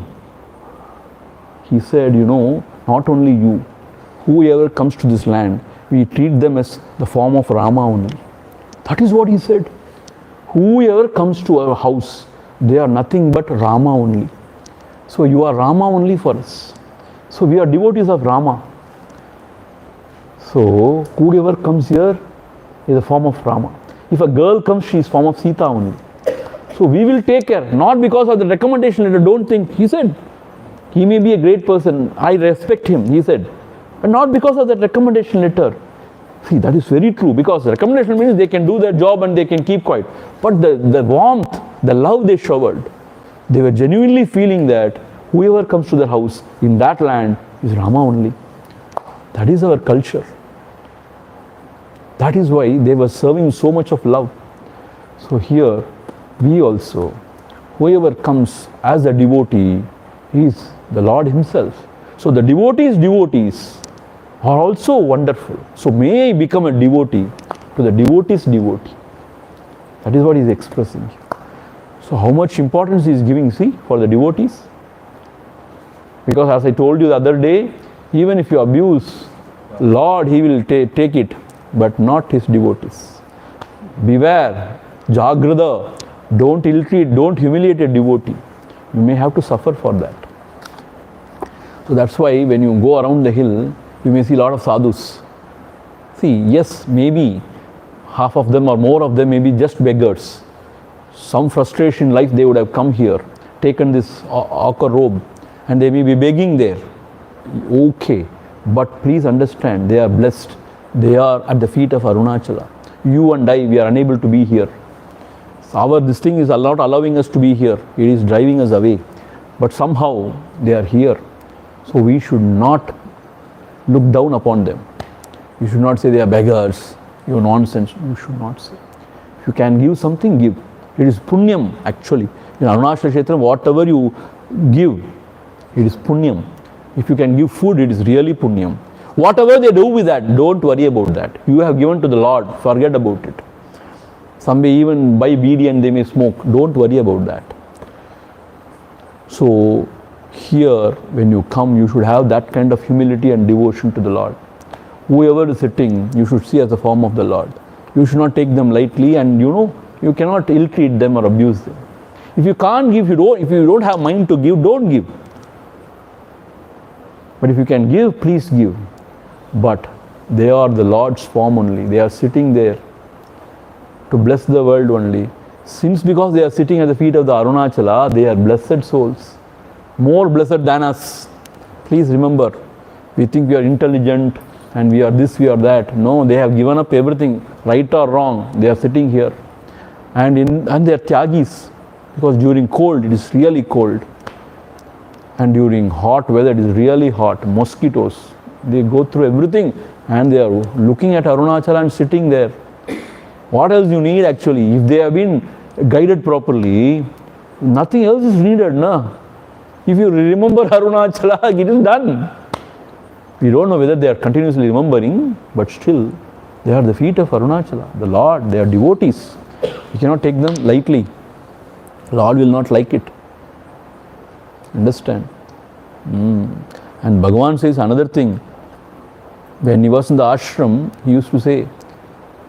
He said, not only you, whoever comes to this land, we treat them as the form of Rama only. That is what he said. Whoever comes to our house, they are nothing but Rama only. So you are Rama only for us. So we are devotees of Rama. So whoever comes here is a form of Rama. If a girl comes, she is form of Sita only. So we will take care, not because of the recommendation letter. Don't think. He said, he may be a great person. I respect him, he said. But not because of that recommendation letter. See, that is very true, because recommendation means they can do their job and they can keep quiet. But the warmth, the love they showered, they were genuinely feeling that whoever comes to their house in that land is Rama only. That is our culture. That is why they were serving so much of love. So here, we also, whoever comes as a devotee is the Lord himself. So the devotees are also wonderful. So may I become a devotee to the devotee's devotee. That is what he is expressing. So how much importance he is giving, see, for the devotees? Because as I told you the other day, even if you abuse Lord, he will take it, but not his devotees. Beware, Jagrada, don't ill-treat, don't humiliate a devotee. You may have to suffer for that. So that's why when you go around the hill, you may see a lot of sadhus. See, yes, maybe half of them or more of them may be just beggars. Some frustration in life, they would have come here, taken this ochre robe, and they may be begging there. Okay, but please understand, they are blessed. They are at the feet of Arunachala. You and I, we are unable to be here. This thing is not allowing us to be here. It is driving us away. but somehow they are here. So we should not look down upon them. You should not say they are beggars, you nonsense. You should not say. If you can give something, give. It is punyam actually. In Arunachala Kshetra, whatever you give, it is punyam. If you can give food, it is really punyam. Whatever they do with that, don't worry about that. You have given to the Lord, forget about it. Some may even buy beedi and they may smoke. Don't worry about that. So here, when you come, you should have that kind of humility and devotion to the Lord. Whoever is sitting, you should see as a form of the Lord. You should not take them lightly, and you cannot ill-treat them or abuse them. If you can't give, if you don't have mind to give, don't give. But if you can give, please give. But they are the Lord's form only. They are sitting there to bless the world only. Since because they are sitting at the feet of the Arunachala, they are blessed souls. More blessed than us. Please remember, we think we are intelligent and we are this, we are that. No, they have given up everything, right or wrong. They are sitting here. And they are tyagis. Because during cold, it is really cold. And during hot weather, it is really hot. Mosquitoes. They go through everything and they are looking at Arunachala and sitting there. What else you need actually? If they have been guided properly, nothing else is needed. No? If you remember Arunachala, it is done. We don't know whether they are continuously remembering, but still they are the feet of Arunachala, the Lord. They are devotees. You cannot take them lightly. Lord will not like it. Understand? And Bhagavan says another thing. When he was in the ashram, he used to say,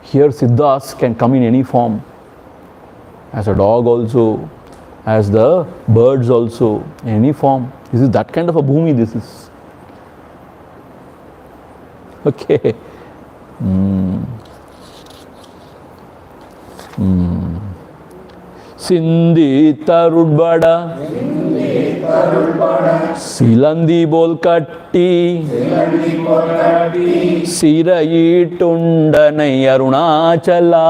here Siddhas can come in any form. As a dog also, as the birds also, in any form. This is that kind of a bhumi this is. Okay. Sindhi Tarudbada Silandi Bolkatti Sirayitundanai Arunachala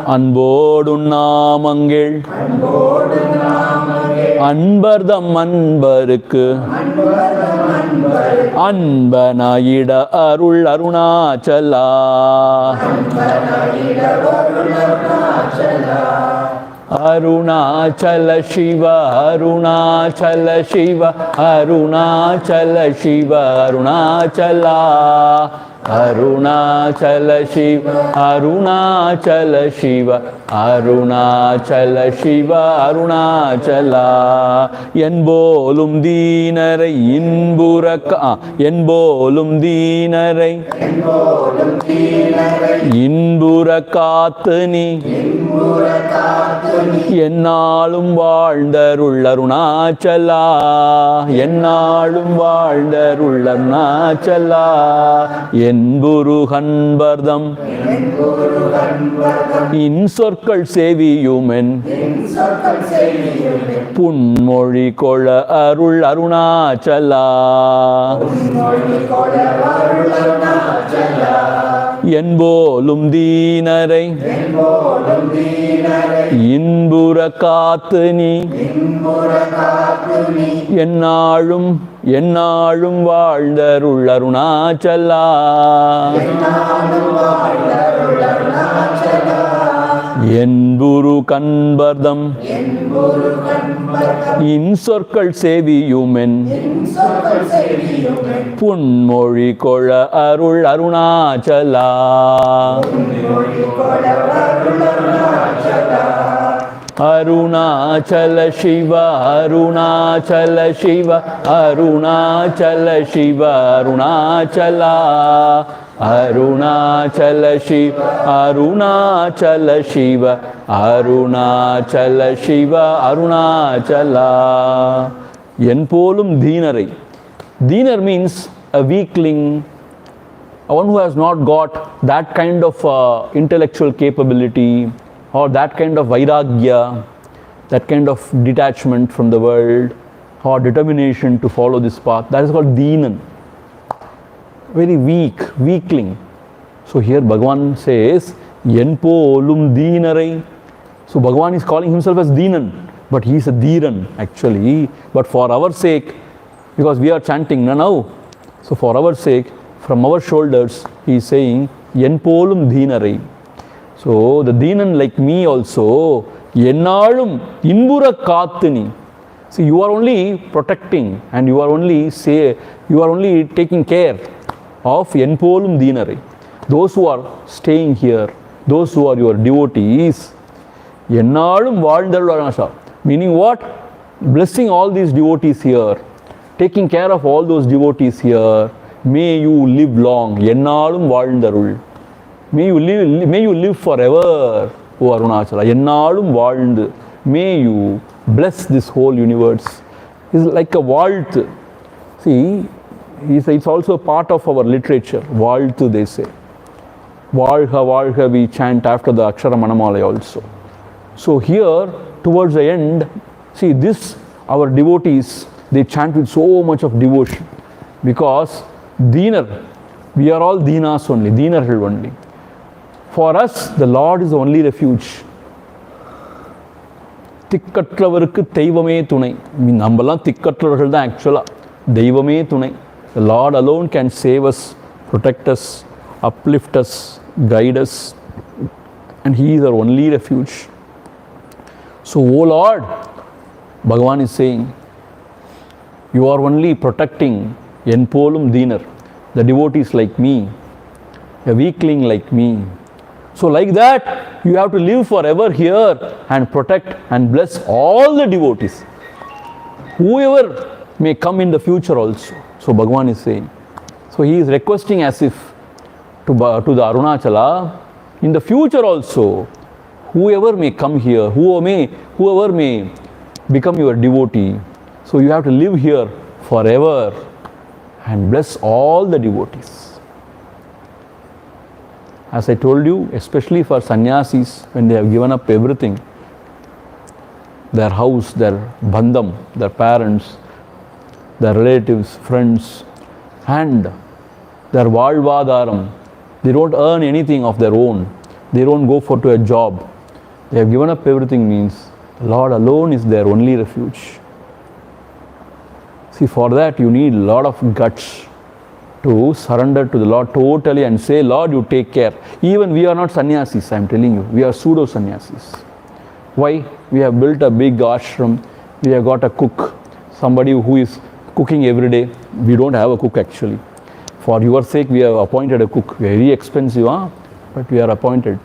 Anbodun Namangil Anbardam Anbarukku Anbanayida Arul Arunachala Arunachala Shiva Arunachala Shiva Arunachala Shiva Arunachala Arunachala Shiva Arunachala Shiva Arunachala Shiva Arunachala Yenbolum Deenarai Inburaka Yenbolum Deenarai Inburakatani Ennalum Valdarull Arunachala Ennalum Valdarull Arunachala Enburu Hanbardam Insorkal Seviyumen Punmoli Kola Arul Arunachala Yenbolum Deenarai Inburakatani Ennalum Valdarull Arunachala Yenburu Kanbardam Insorkal Seviyumen Punmoli Kola Arul Arunachala Arunachala Shiva Arunachala Shiva Arunachala Shiva Arunachala Arunachala Shiva Arunachala Shiva Arunachala Shiva Arunachala Yenpolum Deenarai. Deenar means a weakling, one who has not got that kind of intellectual capability or that kind of vairagya, that kind of detachment from the world or determination to follow this path. That is called Deenan. Very weakling. So here Bhagavan says, Yenpolum Deenarai. So Bhagavan is calling himself as Dinan, but he is a Dhiran actually. But for our sake, because we are chanting now, so for our sake, from our shoulders, he is saying, Yen polum Dhinarai. So the Dhinan like me also, Yennalum Inbura Kathini. See, you are only protecting and you are only taking care of Yenpolum Deenare. Those who are staying here, those who are your devotees, Yennalum Valndarul. Meaning what? Blessing all these devotees here, taking care of all those devotees here. May you live long. Yennalum Valndarul. May you live forever, O Arunachala. Yennalum Valnd. May you bless this whole universe. It's like a vault. See, it's also a part of our literature. Vault, they say. Valha, Valha, we chant after the Akshara Malai also. So here, towards the end, see this, our devotees, they chant with so much of devotion. Because Deenar, we are all Deenas only, Deenar only. For us, the Lord is the only refuge. திக்கற்றவருக்கு தெய்வமே துணை. நம்மலாம் திக்கற்றவர்கள் தான் ஆக்சுவலாக. தெய்வமே துணை. The Lord alone can save us, protect us, uplift us, guide us, and He is our only refuge. So, O Lord, Bhagavan is saying, you are only protecting Yenpolum Deenar, the devotees like me, a weakling like me. So like that, you have to live forever here and protect and bless all the devotees. Whoever may come in the future also. So Bhagavan is saying. So he is requesting as if to the Arunachala, in the future also, whoever may come here, whoever may become your devotee. So you have to live here forever and bless all the devotees. As I told you, especially for sannyasis, when they have given up everything, their house, their bandham, their parents, their relatives, friends, and their valvadaram, they don't earn anything of their own. They don't go to a job. They have given up everything means the Lord alone is their only refuge. See, for that you need a lot of guts to surrender to the Lord totally and say, Lord, you take care. Even we are not sannyasis, I am telling you. We are pseudo sannyasis. Why? We have built a big ashram. We have got a cook, somebody who is cooking every day. We don't have a cook actually. For your sake, we have appointed a cook. Very expensive, but we are appointed.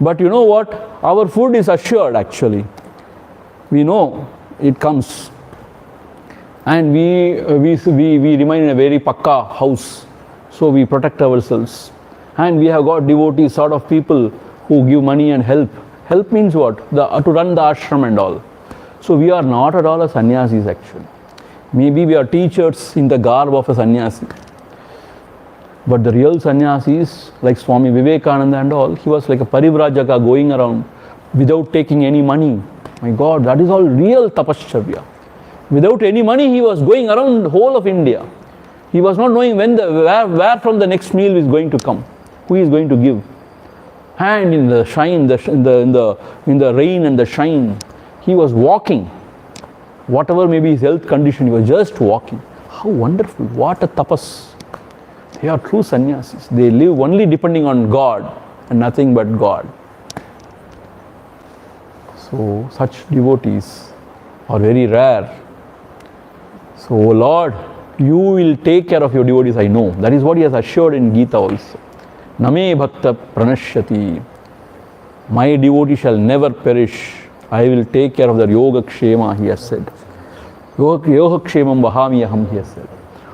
But you know what? Our food is assured actually. We know it comes. And we remain in a very pakka house. So we protect ourselves. And we have got devotees, sort of people who give money and help. Help means what? To run the ashram and all. So we are not at all a sannyasis actually. Maybe we are teachers in the garb of a sannyasi. But the real sannyasis, like Swami Vivekananda and all, he was like a parivrajaka going around without taking any money. My God, that is all real tapascharya. Without any money, he was going around the whole of India. He was not knowing where from the next meal is going to come, who is going to give. And in the shine, in the rain and the shine, he was walking. Whatever may be his health condition, he was just walking. How wonderful! What a tapas! They are true sannyasis. They live only depending on God and nothing but God. So such devotees are very rare. So, O Lord, you will take care of your devotees, I know. That is what he has assured in Gita also. Name bhakta pranashyati. My devotee shall never perish. I will take care of their yoga kshema, he has said. Yoga kshemam vahamiyaham, he has said.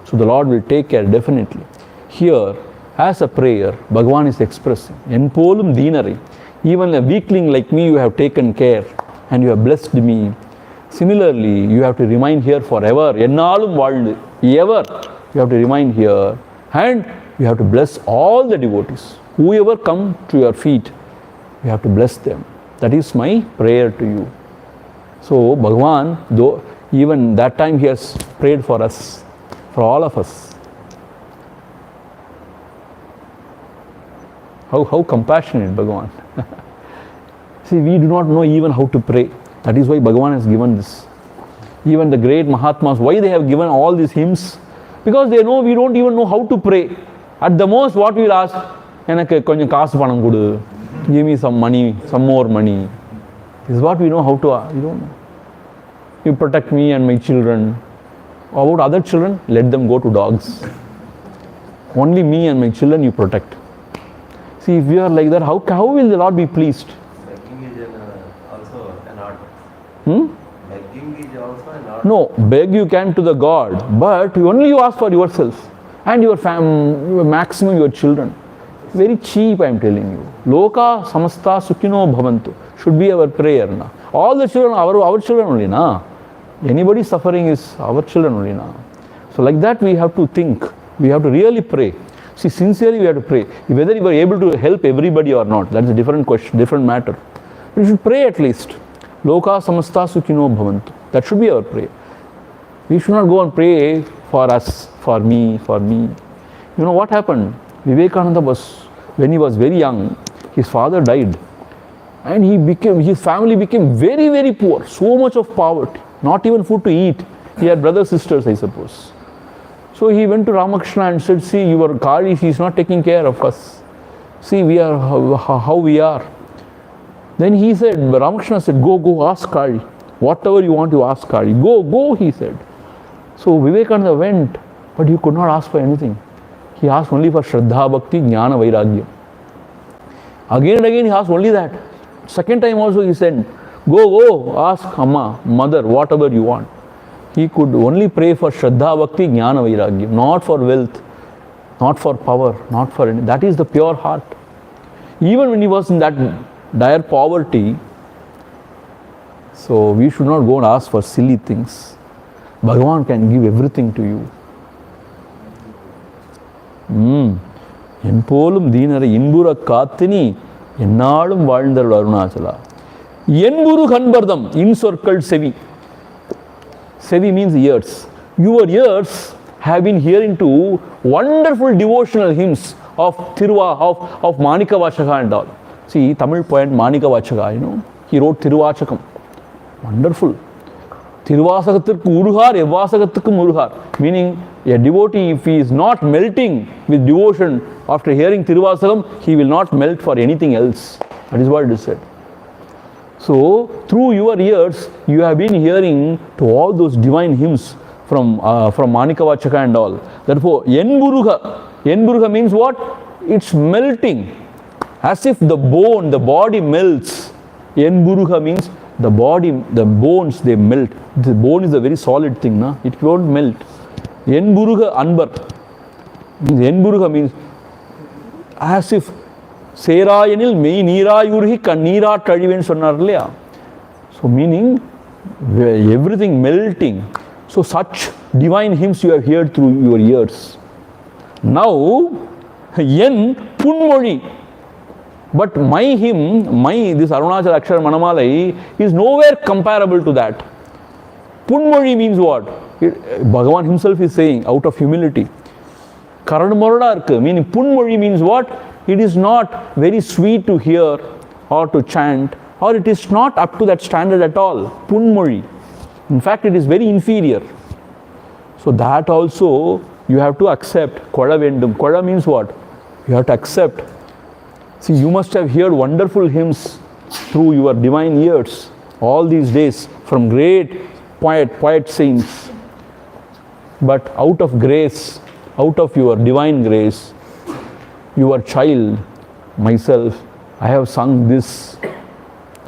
So the Lord will take care definitely. Here, as a prayer, Bhagavan is expressing, Yenpolum Deenare. Even a weakling like me, you have taken care and you have blessed me. Similarly, you have to remain here forever. Ennalum Valnd, ever. You have to remain here and you have to bless all the devotees. Whoever come to your feet, you have to bless them. That is my prayer to you. So Bhagavan, though even that time he has prayed for us, for all of us. How compassionate Bhagavan. See, we do not know even how to pray. That is why Bhagavan has given this. Even the great Mahatmas, why they have given all these hymns? Because they know we don't even know how to pray. At the most, what we will ask, எனக்கு கொஞ்சம் காசு பணம் கொடு, give me some money, some more money. This is what we know how to, you don't know. You protect me and my children. About other children, let them go to dogs. Only me and my children you protect. See, if we are like that, how will the Lord be pleased? Begging is also an art. Begging is also an art. No, beg you can to the God, but only you ask for yourself and your maximum your children. Very cheap, I am telling you. Loka samasta sukhino bhavantu should be our prayer. Na. All the children are our children only. Na. Anybody suffering is our children only. Na. So like that we have to think. We have to really pray. See, sincerely we have to pray. Whether you are able to help everybody or not, that's a different question, different matter. But you should pray at least. Loka samasta sukhino bhavantu. That should be our prayer. We should not go and pray for us, for me, for me. You know what happened? Vivekananda when he was very young, his father died. And his family became very, very poor. So much of poverty. Not even food to eat. He had brothers, sisters, I suppose. So he went to Ramakrishna and said, see, your Kali, she is not taking care of us. See, we are how we are. Then he said, Ramakrishna said, go ask Kali. Whatever you want to ask Kali. Go, he said. So Vivekananda went, but he could not ask for anything. He asked only for Shraddha, Bhakti, Jnana, Vairagya. Again and again he asked only that. Second time also he said, go, ask Amma, mother, whatever you want. He could only pray for Shraddha, Bhakti, Jnana, Vairagya. Not for wealth, not for power, not for anything. That is the pure heart. Even when he was in that dire poverty, so we should not go and ask for silly things. Bhagavan can give everything to you. என்போலும் தீனரை இன்புற காத்தினி என்னாலும் வாழ்ந்தருள் அருணாச்சலா என்புரு கண்பர்தம் இன்சொற்கள் செவி. Sevi means ears. Your ears have been hearing to wonderful devotional hymns of Manika Vachaka and all. See, Tamil poet Manika Vachaka, you know, he wrote Tiruvachakam. Wonderful. Tiruvasakathirku uruhar, evasakathirkum uruhar. Meaning, a devotee, if he is not melting with devotion after hearing Tiruvasakam, he will not melt for anything else. That is what it is said. So, through your ears, you have been hearing to all those divine hymns from Manika Vachaka and all. Therefore, Yenburuha means what? It's melting. As if the body melts. Yenburuha means the body, the bones, they melt. The bone is a very solid thing, na? It won't melt. Yenburuha Anbar. Yenburuha means as if சேராயனில் மெய் நீராயுருகி கண்ணீரா கழிவேன்னு சொன்னார் இல்லையா. So meaning everything melting. So such divine hymns you have heard through your ears. Now yen punmozhi, but my hymn, this Arunachala Akshara Manamalai is nowhere comparable to that. Punmozhi means what? Bhagavan himself is saying out of humility. Karanmoroda irukku, meaning punmozhi means what? It is not very sweet to hear or to chant, or it is not up to that standard at all. Punmozhi. In fact, it is very inferior. So that also you have to accept. Koda vendum. Koda means what? You have to accept. See, you must have heard wonderful hymns through your divine ears all these days from great poet saints. But out of grace, out of your divine grace, your child, myself, I have sung this.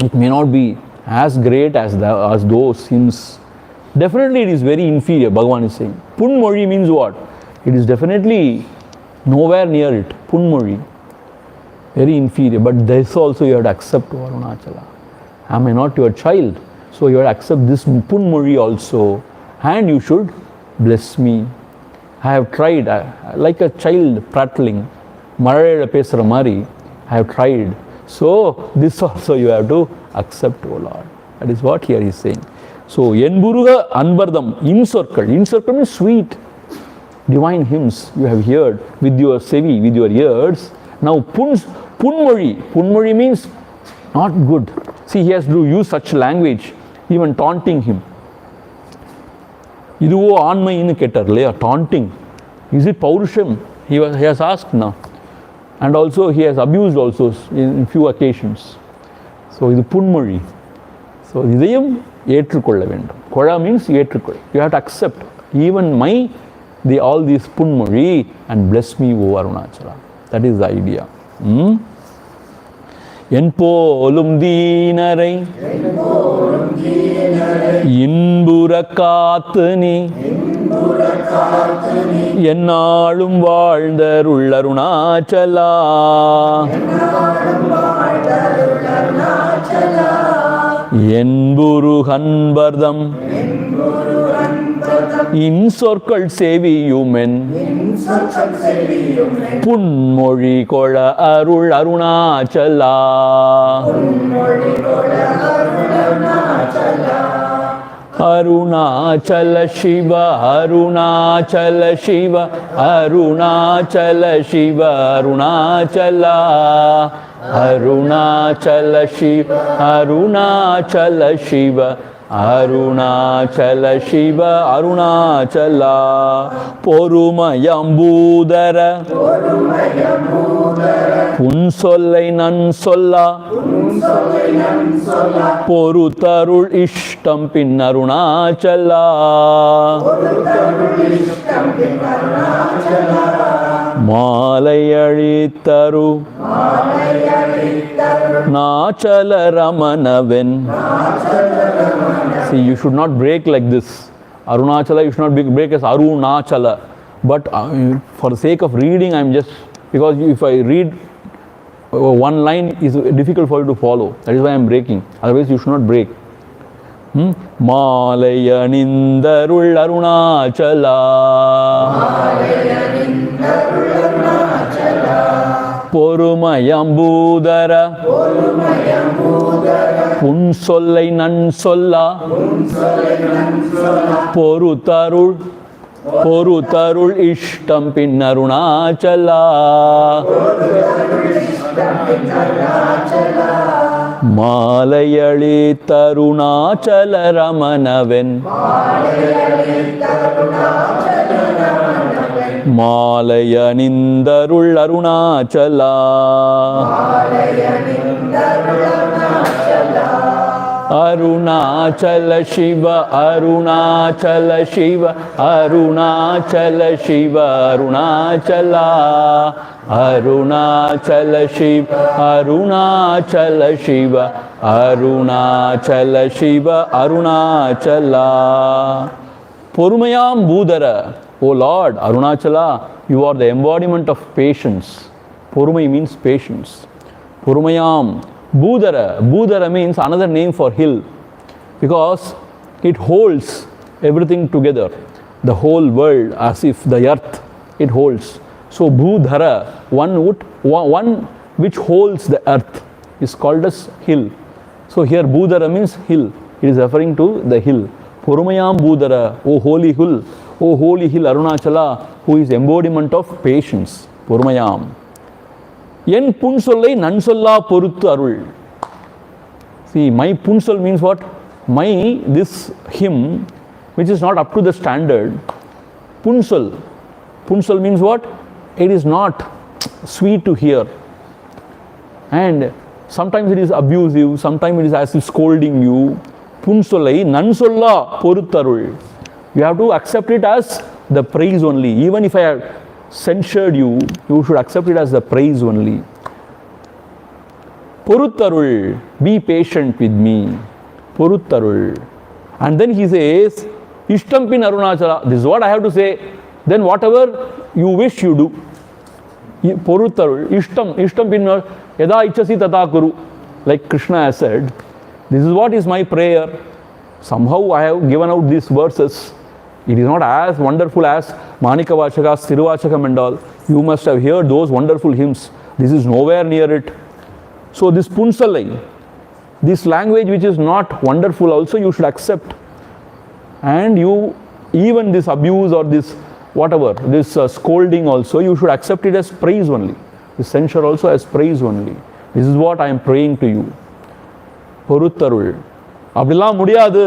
It may not be as great as those hymns. Definitely it is very inferior, Bhagavan is saying. Punmozhi means what? It is definitely nowhere near it. Punmozhi. Very inferior. But this also you have to accept, Arunachala. Am I not your child? So you have to accept this Punmozhi also. And you should bless me. I have tried, like a child prattling. Malai pesra mari, I have tried. So this also you have to accept, O Lord. That is what here he is saying. So Yenburuha Anbardam, Insorkal. Insorkal means sweet. Divine hymns you have heard with your sevi, with your ears. Now Punmozhi. Punmozhi means not good. See, he has to use such language, even taunting him. இதுவோ ஆண்மைன்னு கேட்டார் இல்லையா, taunting. Is it Paurusham? He has asked now. And also he has abused also in few occasions. So இது புன்மொழி. So இதையும் ஏற்றுக்கொள்ள வேண்டும். கொழா means ஏற்றுக்கொள். You have to accept even all these punmozhi and bless me, O Arunachala. That is the idea. என் போலும் தீனரை இன்புற காத்து நீ என்னாலும் வாழ்ந்தருள் அருணாச்சலா. என்புரு அன்பர்தம் இன்சொற்கள் செவியுமென் புன்மொழி கொள அருள் அருணாச்சலா. அருணாச்சல சிவ அருணாச்சல சிவ அருணாச்சல சிவ அருணாச்சலா. அருணாச்சல சிவ அருணாச்சல சிவ அருணாச்சல சிவ அருணாச்சலா. பொறுமயம்பூதர புன் சொல்லை நன் சொல்லா பொறுத்தருள் இஷ்டம் பின் அருணாச்சலா. மாலை அழித்தரு நாச்சல ரமணவன். See, you should not break like this. Arunachala, you should not break as Arunachala. But for the sake of reading, I am just, because if I read one line, is difficult for you to follow. That is why I am breaking. Otherwise, you should not break. Malai anindarul Arunachala. பொறுமயம்பூதர புன் சொல்லை நன் சொல்லா பொறுத்தருள் இஷ்டம் பின் அருணாச்சலா. மாலையளி தருணாச்சல ரமணவன் மாலையணிந்தருள் அருணாச்சலா. அருணாச்சல சிவ அருணாச்சல சிவ அருணாச்சல சிவ அருணாச்சலா. அருணாச்சல சிவ அருணாச்சல சிவ அருணாச்சல சிவ Arunachala. பொறுமையாம் பூதர. O Lord, Arunachala, you are the embodiment of patience. Porumai means patience. Porumayam. Budara. Budara means another name for hill, because it holds everything together. The whole world, as if the earth, it holds. So Budhara, one which holds the earth, is called as hill. So here Budara means hill. It is referring to the hill. Porumayam Budara, O holy hill. O holy hill Arunachala, who is embodiment of patience. Porumayam. என் புன்சொல்லை நன் சொல்லா பொறுத்து அருள். See, my punsol means what? This hymn, which is not up to the standard. Punsol. Punsol means what? It is not sweet to hear. And sometimes it is abusive, sometimes it is as if scolding you. Punsolai nan solla porutharul. You have to accept it as the praise only. Even if I have censured you, you should accept it as the praise only. Porutharul, be patient with me. Porutharul. And then he says, Ishtam pin Arunachala. This is what I have to say. Then whatever you wish, you do. Porutharul. Ishtam pin yada ichasi tata kuru. Like Krishna has said, this is what is my prayer. Somehow I have given out these verses. It is not as wonderful as Manika Vachakas, Tiruvachakam and all. You must have heard those wonderful hymns. This is nowhere near it. So this Punsalai, this language which is not wonderful also you should accept. And you, even this abuse or this whatever, this scolding also, you should accept it as praise only. This censure also as praise only. This is what I am praying to you. பொறுத்தருள். அப்படிலாம் முடியாது,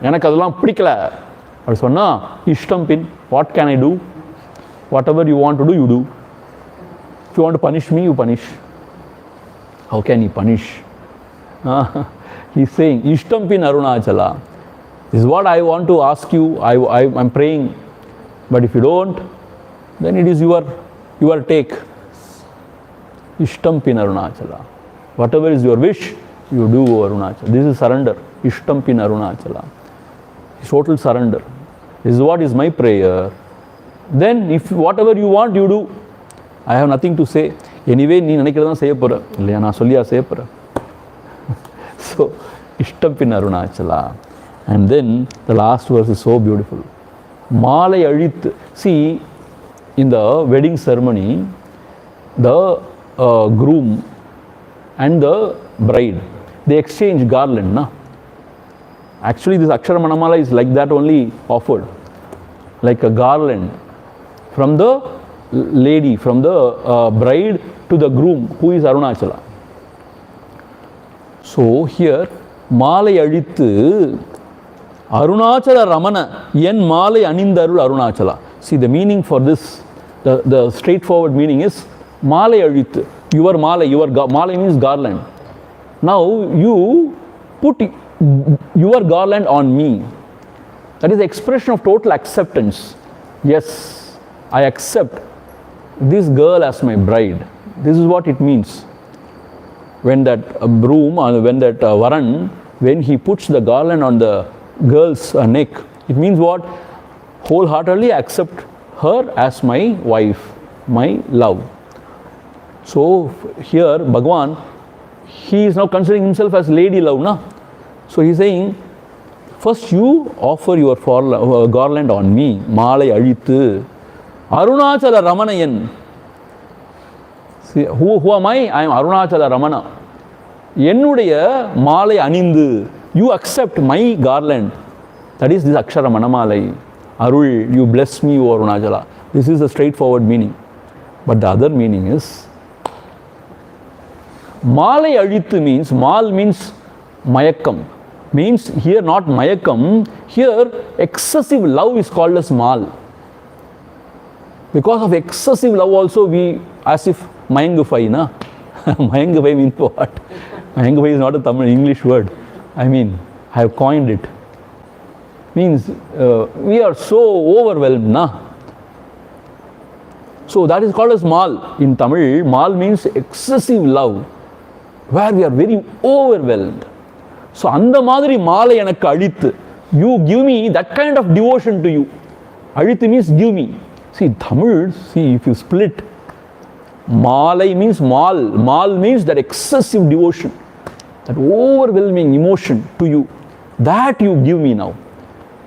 எனக்கு அதெல்லாம் பிடிக்கல அப்படி சொன்னால், இஷ்டம் பின், what can I do? Whatever you want to do, you do. If you want to punish me, you punish. How can he punish? He's saying, Ishtam pin Arunachala. This is what I want to ask you. I'm praying. But if you don't, then it is your take. Ishtam pin Arunachala. Whatever is your wish, you do, Arunachala. This is surrender. Ishtam pin Arunachala. It's total surrender. This is what is my prayer. Then, if whatever you want, you do. I have nothing to say. Anyway, நீ நினைக்கிறதான் செய்ய போற, இல்லையா? நான் சொல்லியா செய்ய போற. So, Ishtam pin Arunachala. And then the last verse is so beautiful. Malai அழித்து. See, in the wedding ceremony, the groom and the bride, they exchange garland, na? Actually, this Akshara Manamala is like that only offered, like a garland from the lady, from the bride to the groom, who is Arunachala. So here, Malai அழித்து Arunachala Ramana yen Malai anindarul Arunachala. See, the meaning for this, the straightforward meaning is Malai அழித்து. Your Malai, Malai means garland. Now you put your garland on me. That is the expression of total acceptance. Yes, I accept this girl as my bride. This is what it means. When that broom, or when that varan, when he puts the garland on the girl's neck, it means what? Wholeheartedly accept her as my wife, my love. So here Bhagavan, he is now considering himself as lady love, na? So he is saying, first you offer your garland on me, Malai அழித்து Arunachala Ramanayan. See, who am I? I am Arunachala Ramana. என்னுடைய மாலை அணிந்து, you accept my garland. That is this Akshara Manamalai. Arul, you bless me, O Arunachala. This is the straightforward meaning. But the other meaning is, Malai அழித்து means, mal means mayakam. Means here not mayakam, here excessive love is called as mal. Because of excessive love also we, as if mayangufai, na? Mayangufai means what? Mayangufai is not a Tamil English word. I mean, I have coined it. Means we are so overwhelmed, na? So that is called as mal. In Tamil, mal means excessive love, where we are very overwhelmed. So அந்த மாதிரி மாலை எனக்கு அழித்து, you give me that kind of devotion to you. அழித்து means give me. See, Tamil, see, if you split, Malai means mal. Mal means that excessive devotion, that overwhelming emotion to you. That you give me now.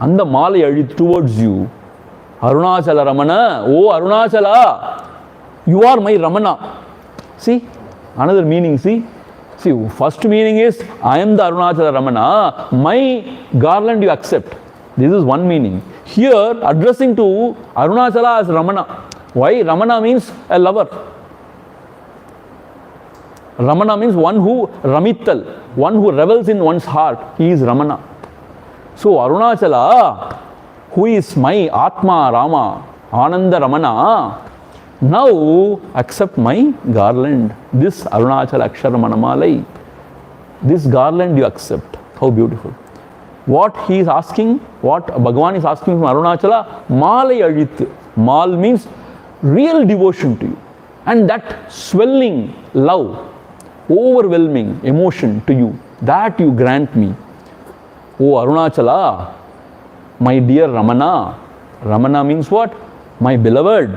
And the Malai அழித்து towards you. Arunachala Ramana, oh Arunachala, you are my Ramana. See, another meaning, see, first meaning is, I am the Arunachala Ramana, my garland you accept. This is one meaning. Here, addressing to Arunachala as Ramana. Why? Ramana means a lover. Ramana means one who, Ramittal, one who revels in one's heart. He is Ramana. So, Arunachala, who is my Atma, Rama, Ananda Ramana, now accept my garland. This Arunachala Akshara Manamalai. This garland you accept. How beautiful. What he is asking, what Bhagavan is asking from Arunachala, Malai அழித்து. Mal means real devotion to you. And that swelling love, overwhelming emotion to you, that you grant me. Oh Arunachala, my dear Ramana. Ramana means what? My beloved.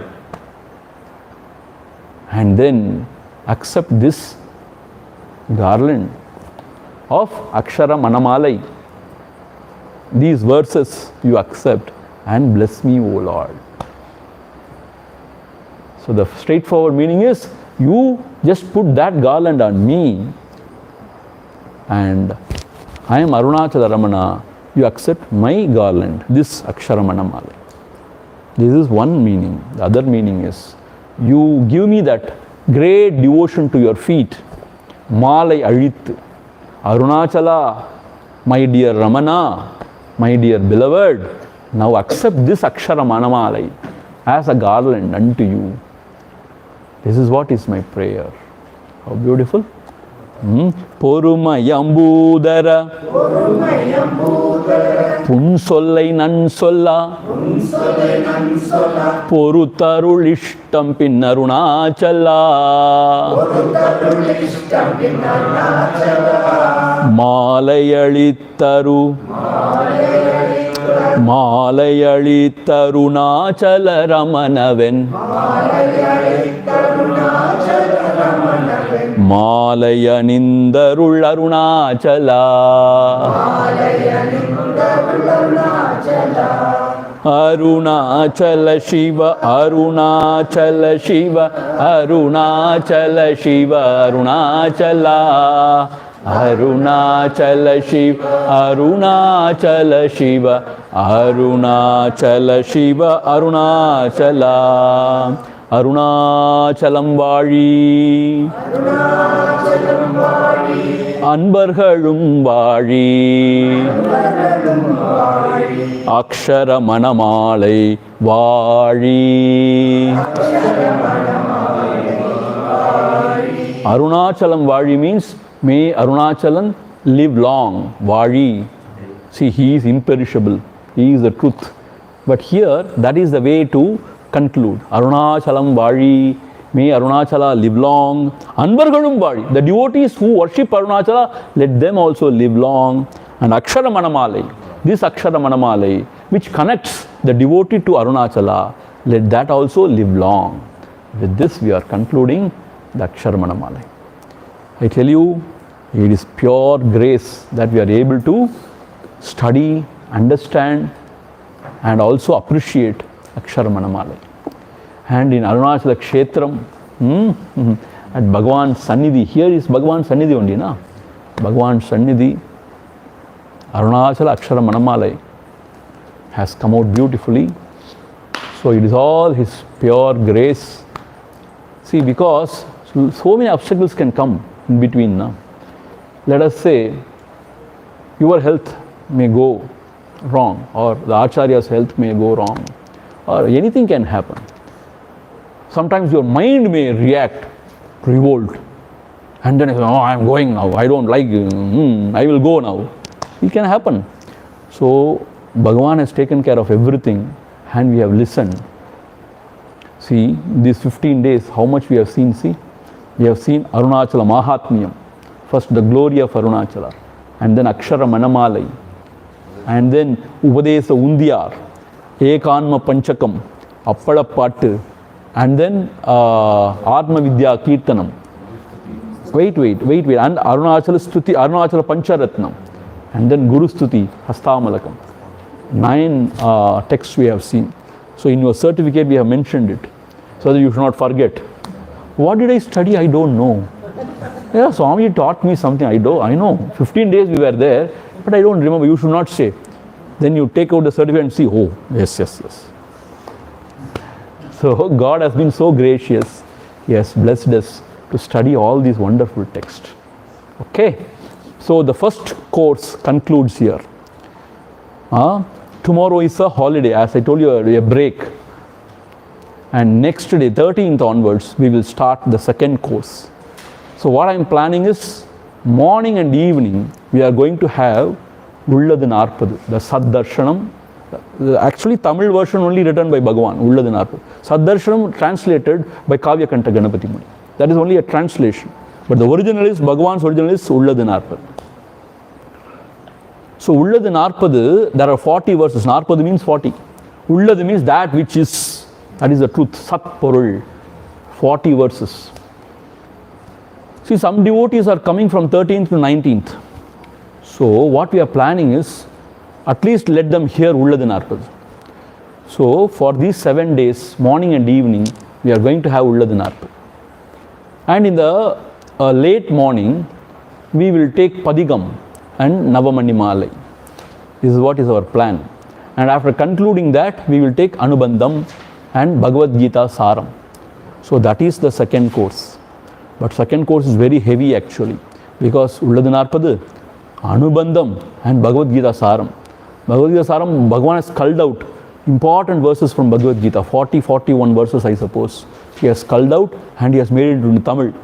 And then accept this garland of Akshara Manamalai. These verses you accept and bless me, O Lord. So the straightforward meaning is, you just put that garland on me, and I am Arunachala Ramana, you accept my garland, this Akshara Manamalai. This is one meaning. The other meaning is, you give me that great devotion to your feet, Malai அழித்து. Arunachala, my dear Ramana, my dear beloved, now accept this Akshara Manamalai as a garland unto you. This is what is my prayer. How beautiful. பொறுமையம்பூதர புன்சொல்லை நன் சொல்லா பொறுத்தருள் இஷ்டம் பின் அருணாச்சலா மாலையளித்தரு மாலையளித்தருணாச்சல ரமணவன் மாலையணிந்தருள் அருணாச்சலா அருணாச்சல சிவ அருணாச்சல சிவ அருணாச்சல சிவ அருணாச்சலா அருணாச்சல சிவ அருணாச்சல சிவ அருணாச்சல சிவ அருணாச்சலா அருணாச்சலம் வாழி அன்பர்களும் வாழி அக்ஷர மணமாலை வாழி Arunachalam Vaji means may Arunachalan live long. Vaji. See, he is imperishable. He is the truth. But here, that is the way to conclude. Arunachalam Vaji. May Arunachala live long. Anvargalum Vaji. The devotees who worship Arunachala, let them also live long. And Akshara Manamalai. This Akshara Manamalai, which connects the devotee to Arunachala, let that also live long. With this, we are concluding the Akshara Manamalai. I tell you, it is pure grace that we are able to study, understand, and also appreciate Akshara Manamalai. And in Arunachala Kshetram, at Bhagavan's Sannidhi, here is Bhagavan's Sannidhi only, na? Bhagavan's Sannidhi, Arunachala Akshara Manamalai has come out beautifully. So it is all His pure grace. See, because so many obstacles can come in between. Na? Let us say, your health may go wrong, or the Acharya's health may go wrong, or anything can happen. Sometimes your mind may react, revolt, and then you say, oh, I am going now, I don't like, I will go now. It can happen. So, Bhagavan has taken care of everything, and we have listened. See, these 15 days, how much we have seen, see? We have seen Arunachala Mahatmyam. First, the glory of Arunachala, and then Akshara Manamalai, and then Upadesa Undiyar, Ekanma Panchakam, Appada Pattu, and then Atma Vidya Kirtanam. Wait, and Arunachala Stuti, Arunachala Pancharatnam, and then Guru Stuti, Hastamalakam. 9 texts we have seen. So in your certificate we have mentioned it, so that you should not forget. What did I study? I don't know. Yeah, Swami taught me something. I know. 15 days we were there, but I don't remember. You should not say. Then you take out the certificate and see, oh, yes. So God has been so gracious. He has blessed us to study all these wonderful texts. Okay. So the first course concludes here. Tomorrow is a holiday, as I told you, a break. And next day, 13th onwards, we will start the second course. So what I am planning is, morning and evening, we are going to have Ulladhu Narpadu, the Sad Darshanam. Actually, Tamil version only written by Bhagavan, Ulladhu Narpadu. Sad Darshanam translated by Kavya Kanta Ganapati Muni. That is only a translation. But the original is, Bhagavan's original is Ulladhu Narpadu. So, Ulladhu Narpadu, there are 40 verses. Narpadu means 40. Ulladhu means that which is, that is the truth. Sat Porul. 40 verses. See, some devotees are coming from 13th to 19th. So, what we are planning is, at least let them hear Ulladhu Narpadu. So, for these 7 days, morning and evening, we are going to have Ulladhu Narpadu. And in the late morning, we will take Padigam and Navamanimalai. This is what is our plan. And after concluding that, we will take Anubandham and Bhagavad Gita Saram. So that is the second course. But second course is very heavy actually. Because Ulladu Narpadu, Anubandham and Bhagavad Gita Saram. Bhagavad Gita Saram, Bhagavan has culled out important verses from Bhagavad Gita, 41 verses I suppose. He has culled out and he has made it into Tamil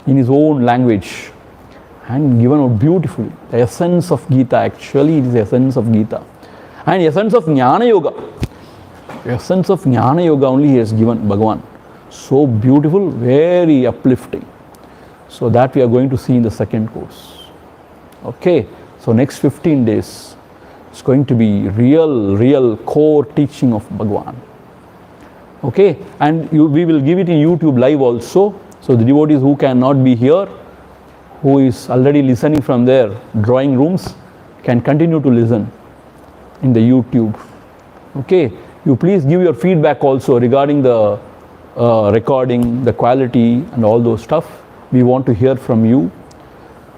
in his own language and given out beautifully. The essence of Gita, actually it is the essence of Gita. And essence of Jnana Yoga. Essence of Jnana Yoga only he has given Bhagavan. So beautiful, very uplifting. So that we are going to see in the second course. Okay, so next 15 days it's going to be real core teaching of Bhagavan. Okay, and we will give it in YouTube live also. So the devotees who cannot be here, who is already listening from their drawing rooms, can continue to listen in the YouTube. Okay, you please give your feedback also regarding the recording, the quality and all those stuff. We want to hear from you.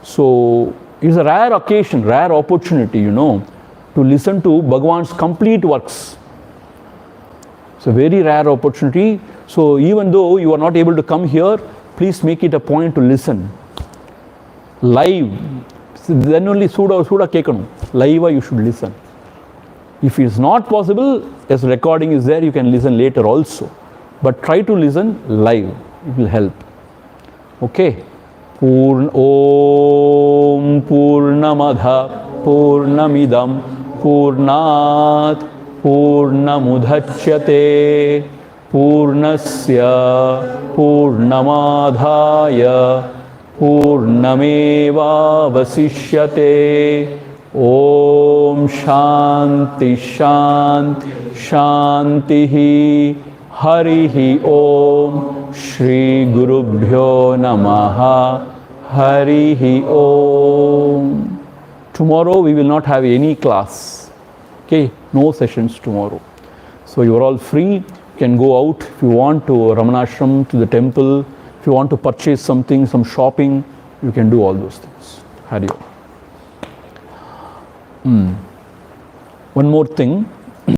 So it's a rare occasion, rare opportunity, to listen to Bhagavan's complete works. It's a very rare opportunity. So even though you are not able to come here, please make it a point to listen live. Then only Suda Kekanum. Live you should listen. If it is not possible, as recording is there, you can listen later also. But try to listen live. It will help. Okay. Om Purnamadha Purnamidam Purnat Purnamudhachyate Purnasya Purnamadhaya Purnameva Vasishyate. Om Shanti Shanti Shantihi Harihi Om Shri Gurubhyo Namaha Harihi Om. Tomorrow we will not have any class. Okay, no sessions tomorrow. So you are all free. You can go out if you want to Ramanashram, to the temple. If you want to purchase something, some shopping, you can do all those things. Hari Om. One more thing.